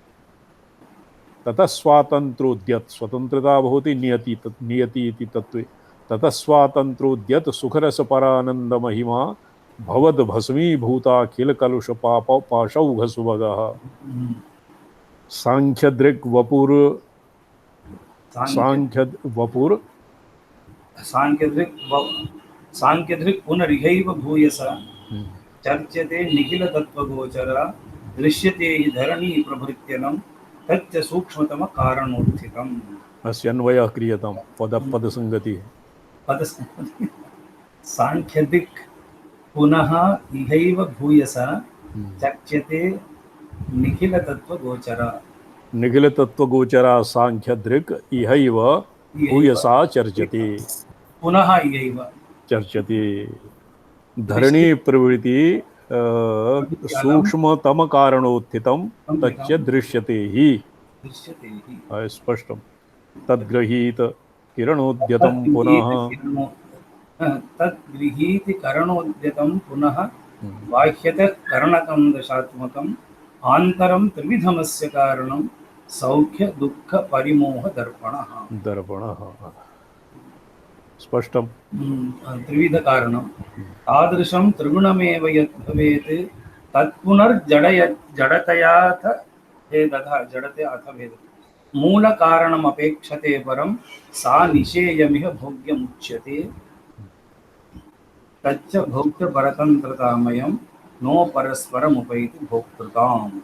ततः स्वातन्त्रोद्यत् स्वतन्त्रता भवति नियति इति तत्त्वे ततः स्वातन्त्रोद्यत् सुखरसपरानन्दमहिमा भवद् भस्मीभूताखिलकलुषपापौघसुभगः सांख्यदृक् वपुर् सांख्यदृक् पुनरिहैव भूयसा चर्च्यते निखिल तत्त्वगोचरा दृश्यते हि धरणी प्रभृत्यनं तच्च सूक्ष्मतम कारणोत्थितम् अस्य अन्वयः क्रियतां पदसङ्गतिः सांख्यदिक् पुनः इहैव भूयसा चर्च्यते निखिल तत्त्वगोचरा सांख्यदृक् इहैव भूयसा चर्च्यते पुनः इहैव चर्च्यते धरणी प्रवृत्ति सूक्ष्मतम कारणोत्थितं तच्च दृश्यते हि स्पष्टं तद्गृहीत किरणोद्यतं पुनः तद्गृहीत करणोद्यतं पुनः बाह्यतः करणकं दशात्मकम् आन्तरं त्रिविधमस्य कारणं सौख्य दुःख परिमोह दर्पणः स्पष्टं त्रिविध कारणं तादृशं त्रिगुणमेव यत् भवेत् तत्पुनर्जडतयाथ भेदः जडते अथ भेदः मूल कारणम अपेक्षते परम सा निषेयमिह भोग्यमुच्यते तच्च भोक्तृ परतंत्रतामयम नो परस्परमुपैति भोक्तृताम्।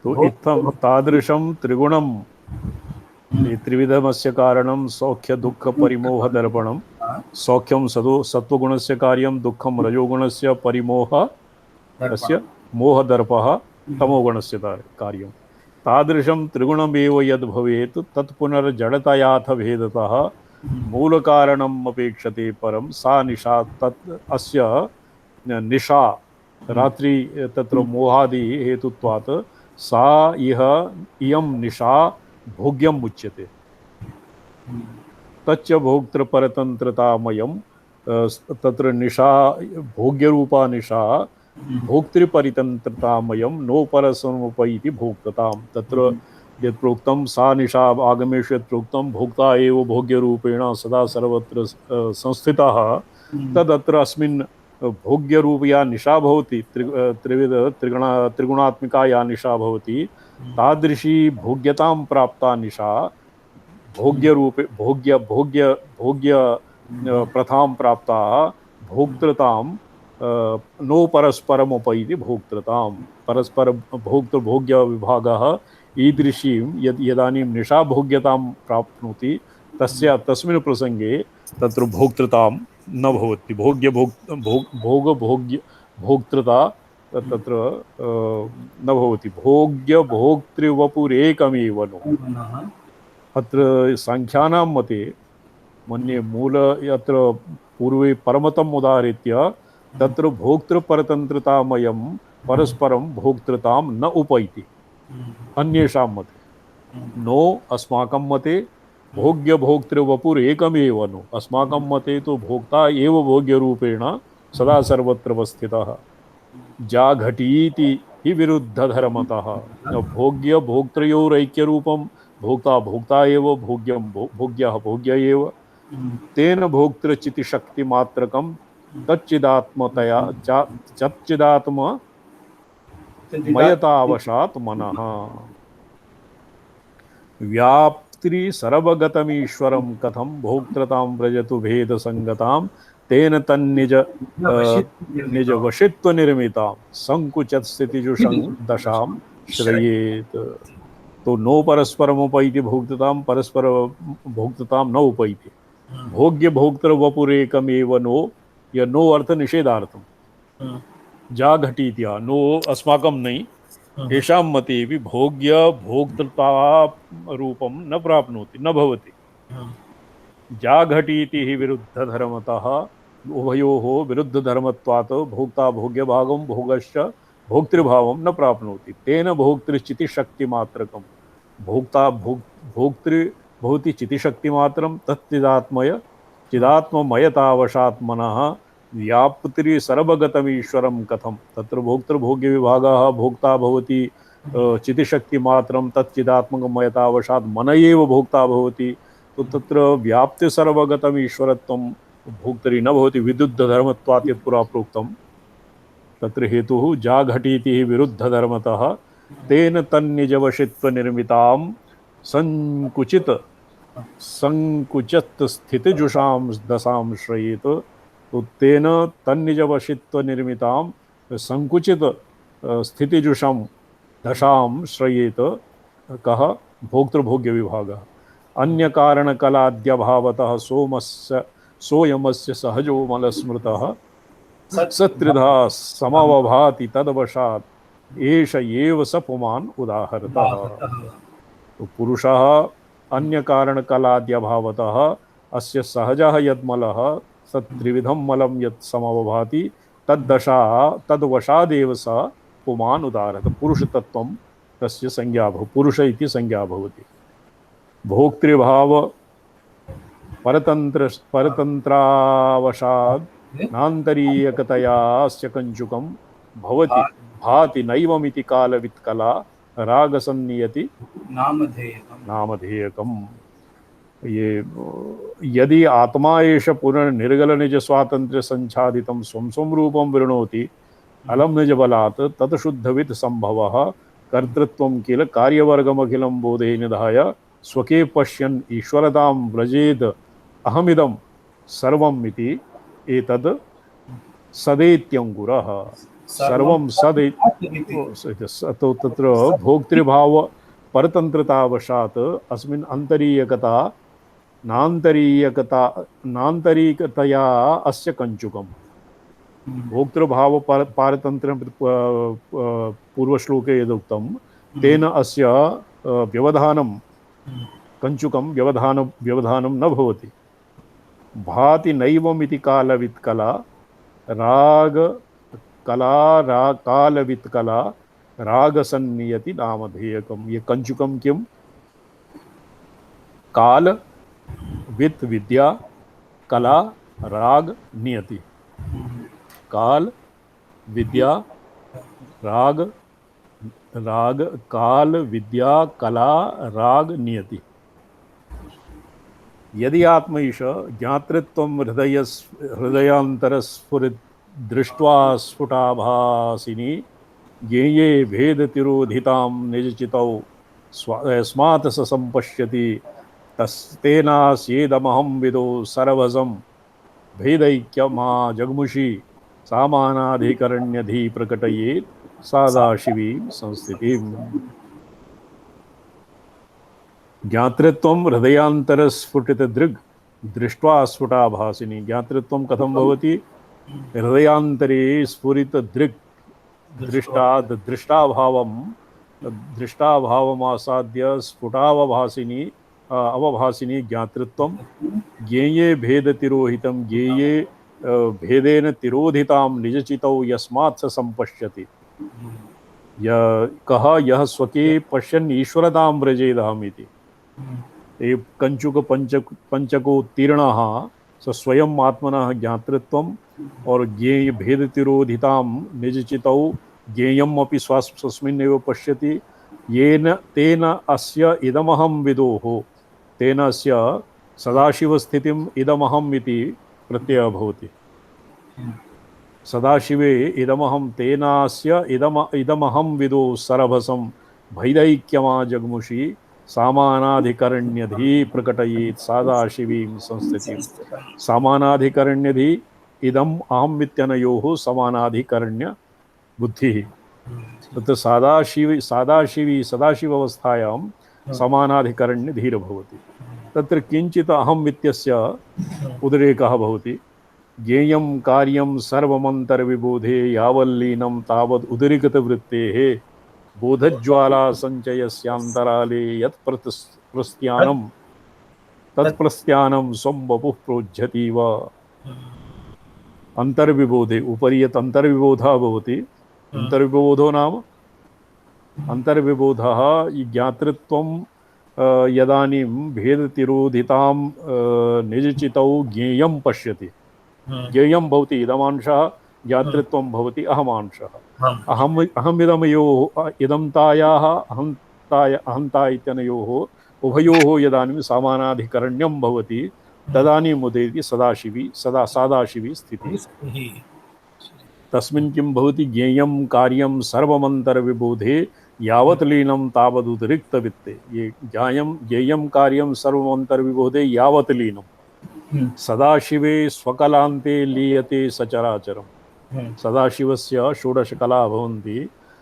तो इत्थं तादृशं त्रिगुणं त्रिविधमस्य कारणं सौख्य दुःख परिमोह दर्पणं सौख्यं सत्वगुणस्य कार्यं दुःखं रजोगुणस्य परिमोह अस्य मोहदर्पः तमोगुणस्य कार्यं तादृशं त्रिगुणमेव यद् भवेत् तत् पुनर्जडतयाथ भेदतः मूलकारणम् अपेक्षते परं सा निशा तत् अस्य निशा रात्रि तत्र मोहादि हेतुत्वात् सा इयं निशा भोग्यम् उच्यते। तच्च भोक्तृपरतंत्रतामयम् तत्र निशा भोग्यरूपा निशा भोक्तृपरितंत्रतामयम् नो परसमुपैति भोक्तताम्। तत्र यत् प्रोक्तं सा निशा आगमेषु यत् प्रोक्तं भोक्ता एव भोग्यरूपेण सदा सर्वत्र संस्थितः तदत्र अस्मिन् भोग्यरूपया निशा भवति त्रिगुणात्मिका या निशा भवति तादृशी भोग्यतां प्राप्ता निशा भोग्यरूपे भोग्य प्रथां प्राप्ता भोक्तृतां नो परस्परमुपैति भोक्तृतां। परस्पर भोक्तृभोग्य विभागः ईदृशीं यदानीं निशा भोग्यतां प्राप्नोति तस्मिन् प्रसंगे तत्र भोक्तृतां न भवति। भोक्तृता तत्र न भवति। भोग्य भोक्तृवपुरेकमेव नो। अत्र सांख्यानां मते मन्ये मूल यत्र पूर्वे परमतम् उदाहृत्य तत्र भोक्तृपरतंत्रतामयं परस्परं भोक्तृतां न उपैति अन्येषां मते। नो अस्माकं मते भोग्य भोक्तृवपुरेकमेव नो। अस्माकं मते तो भोक्ता एव भोग्यरूपेण सदा सर्वत्र अवस्थितः। जाघटीति हि विरुद्धधर्मतः भोग्य भोक्तृयोरैक्यरूपं भोक्ता भोक्ता एव भोग्यं भोग्यः भोग्य एव तेन भोक्तृचितिशक्तिमात्रकं तच्चिदात्मतया चच्चिदात्म मयतावशात् मनः व्याप्ति सर्वगतमीश्वरं कथं भोक्तृतां व्रजतु भेदसंगतां तेन तन्निज निज वशित्व निर्मितां संकुचत स्थितिजुषं दशां श्रयेत। तो नो परस्परमुपैति भोक्तृतां परस्पर भोक्तृतां न उपैति। भोग्य भोक्तृवपुरेकमेव नो यह नो अर्थ निषेधार्थम जाघटीत्या नो अस्माकं नहीं येषां मतेऽपि भोग्य भोक्तृता रूपं न प्राप्नोति न भवति। जाघटीति हि विरुद्धधर्मतः उभयोः विरुद्धधर्मत्वात् भोक्ता भोग्यभागं भोगश्च भोक्तृभावं न प्राप्नोति। तेन भोक्तृचितिशक्तिमात्रकं भोक्ता भोक्तृ भवति चितिशक्तिमात्रं तच्चिदात्मय चिदात्ममयतावशात् मनः व्याप्ति सर्वगतमीश्वरं कथं। तत्र भोक्तृभोग्य विभागः भोक्ता भवति चितिशक्तिमात्रं तच्चिदात्मकमयतावशात् मन एव भोक्ता भवति। तो तत्र व्याप्ति सर्वगतम् ईश्वरत्वं भोक्तरि न भवति विरुद्धधर्मत्वात् यत् पुरा प्रोक्तं। तत्र हेतुः जाघटीति विरुद्धधर्मतः तेन तन्निजवशित्व निर्मितां संकुचित स्थितिजुषां दशां श्रयेत। तो तेन तन्निजवशित्व निर्मितां संकुचित स्थितिजुषां दशां श्रयेत कः भोक्तृभोग्य विभागः। अन्य कारण कलाद्यभावतः सोयमस्य सहजो मलस्मृतः सत्रिधा समवभाति तदवशात् एष एव स पुमान् उदाहरतः। तो पुरुषः अन्य कारण कलाद्यभावतः अस्य सहजः यद्मलः सत्त्रिविधं मलं यत् समवभाति तद्दशा तद्वशादेव स पुमान् उदाहरत। पुरुषतत्त्वं तस्य संज्ञा पुरुष इति संज्ञा भवति। भोक्तृभाव परतंत्रावशाद नान्तरीयकतया अस्य कंचुकं भवति भाति नैवमिति कालवित्कला रागसन्नियति नामधेयकम्। ये यदि आत्मा एष पुनर्निर्गल निज स्वातंत्र्य संच्छादितं स्वं स्वं रूपं वृणोति अलम निज बलात् तत् शुद्धवित् संभवः कर्तृत्वं किल कार्यवर्गमखिलं बोधे निधाय स्वके पश्यन् ईश्वरतां व्रजेद अहमिदं सर्वम् इति एतद् सदेत्यङ्कुरः सर्वं सदे तो तत्र भोक्तृभाव परतन्त्रतावशात् अस्मिन् अन्तरीयकता नान्तरीकतया अस्य कञ्चुकम् भोक्तृभाव पारतन्त्रं पूर्वश्लोके यदुक्तं तेन अस्य व्यवधानं कञ्चुकं व्यवधानं न भवति भाति नैवमिति कालवित्कला कालवित्कला रागसन्नियति नामधेयकम्। ये कंचुकम किम काल वित्त विद्या कला राग नियति काल विद्या राग काल विद्या कला राग नियति। यदि आत्मैष ज्ञातृत्वं हृदयांतरस्फुरित दृष्ट्वा स्फुटाभासिनी ज्ञेये भेदतिरोधितां निजचितौ स्मात् स सम्पश्यति तस्तेनास्येदमहं विदो सरभसं भेदैक्यमा जगमुषी सामानाधिकरण्यधि प्रकटयेत् सादाशिवीं संस्थितिम्। ज्ञातृत्वं हृदयांतरस्फुटितदृग् दृष्ट्वा स्फुटाभासिनी। ज्ञातृत्वं कथं भवति? हृदयांतरे स्फुरितदृग् दृष्टाभावमासाद्य स्फुटावभासिनी अवभासिनी ज्ञातृत्वं ज्ञेये भेदतिरोहितं ज्ञेये भेदेन तिरोधितां निजचितौ यस्मात् स सम्पश्यति। कः यः स्वके पश्यन् ईश्वरतां व्रजेदहमिति। ये कंचुक पंचकोत्तीर्णः स स्वयं आत्मनः ज्ञातृत्वम् और ज्ञेय भेदतिरोधितां निजचितौ ज्ञेयम् अपि स्वस्मिन्नेव पश्यति। येन तेन अस्य इदमहं विदोः तेन अस्य सदाशिवस्थितिम् इदमहम् इति प्रत्ययः भवति। सदाशिवे इदमहं तेनास्य इदमहं विदो सरभसं भैदैक्यमा जगमुषी सामानाधिकरण्यधि प्रकटयेत् सदाशिवीं संस्थितिम्। सामानाधिकरण्यधि इदम् अहम् इत्यनयोः समानाधिकरण्य बुद्धिः। तत्र सदाशिवावस्थायां समानाधिकरण्यधीर्भवति। तत्र किञ्चित् अहम् इत्यस्य उद्रेकः भवति। ज्ञेयं कार्यं सर्वमन्तर्विबोधे यावल्लीनं तावद् उदरिगतवृत्तेः बोधज्वाला संचयस्यान्तराले तत्प्रस्त्यानं स्वं वपुः प्रोज्झतीव। अंतर्विबोधे उपरि यत् अंतर्विबोधः भवति। अंतर्विबोधो नाम अंतर्विबोधः ज्ञातृत्वं यदानीं भेदतिरोधितां निजचितौ ज्ञेयं पश्यति। ज्ञेयं भवति इदमांशः ज्ञातृत्वं भवति अहमांशः। अहमिदमयोः इदन्तायाः अहन्ता इत्यनयोः उभयोः यदानीं समानाधिकरण्यं भवति तदानीम् उदेति सादाशिवी स्थितिः। तस्मिन् किं भवति? ज्ञेयं कार्यं सर्वमन्तर्विबोधे यावत् लीनं तावदुदरिक्तवित्ते। ये ज्ञेयं कार्यं सर्वमन्तर्विबोधे यावत् लीनं सदाशिवे स्वकलान्ते लीयते सचराचरम्। सदाशिवस्य षोडशकला भवन्ति।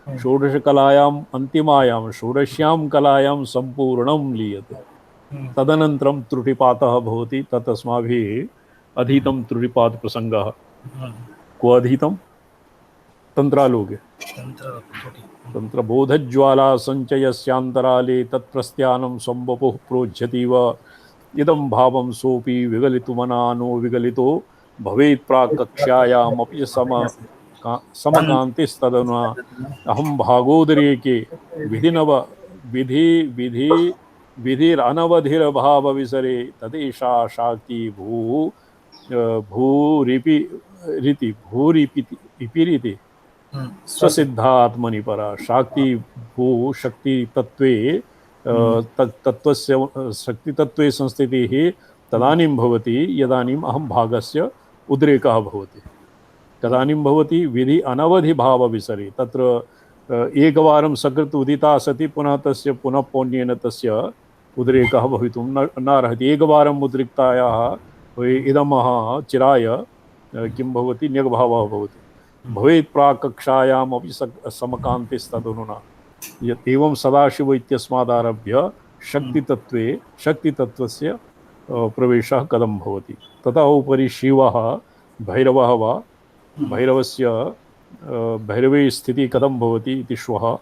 षोडशकलायाम् अन्तिमायां षोडश्यां कलायां सम्पूर्णं लीयते। तदनन्तरं त्रुटिपातः भवति। तत् अस्माभिः अधीतं त्रुटिपात प्रसङ्गः। को अधीतं? तन्त्रालोके तन्त्रबोधज्वाला संचयस्यान्तराले तत्प्रस्त्यानं स्वं वपुः प्रोज्झतीव। इदं भावं सोऽपि विगलितुमनानो विगलितो भवेत् प्राक् कक्ष्यायामपि समकान्तिस्तदनु अहं भागोदरेके विधिरनवधिरभावविसरे तदेषा शाक्ति भूरिपिरिति स्वसिद्धात्मनि परा। शाक्ति भू शक्ति तत्त्वे तत्त्वस्य शक्तितत्त्वे संस्थितिः तदानीं भवति यदानीम् अहं भागस्य उद्रेकः भवति। तदानीं भवति विधि अनवधि भावविसरे। तत्र एकवारं सकृत् उदिता सति पुनः तस्य पुनः पौन्येन तस्य उद्रेकः भवितुं न अर्हति। एकवारम् उद्रिक्तायाः इदमः चिराय किं भवति, न्यग्भावः भवति। भवेत् प्राक्कक्षायामपि समकान्तिस्तदनुना। एवं सदाशिव इत्यस्मादारभ्य शक्तितत्त्वस्य प्रवेशः कथं भवति। ततः उपरि शिवः भैरवः वा, भैरवस्य भैरवे स्थितिः कथं भवति इति श्वः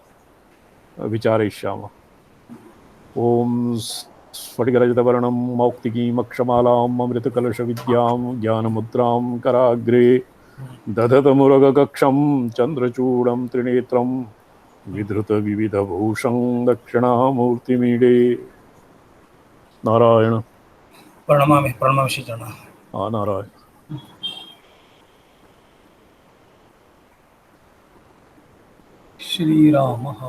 विचारयिष्यामः। ॐ स्फटिकरजतवर्णं मौक्तिकीमक्षमालाम् अमृतकलशविद्यां ज्ञानमुद्रां कराग्रे दधतमुरगकक्षं चन्द्रचूडं त्रिनेत्रं विधृतविविधभूषं दक्षिणामूर्तिमीडे। नारायण। प्रणमामि श्रीचरणः। नारायण। श्रीरामः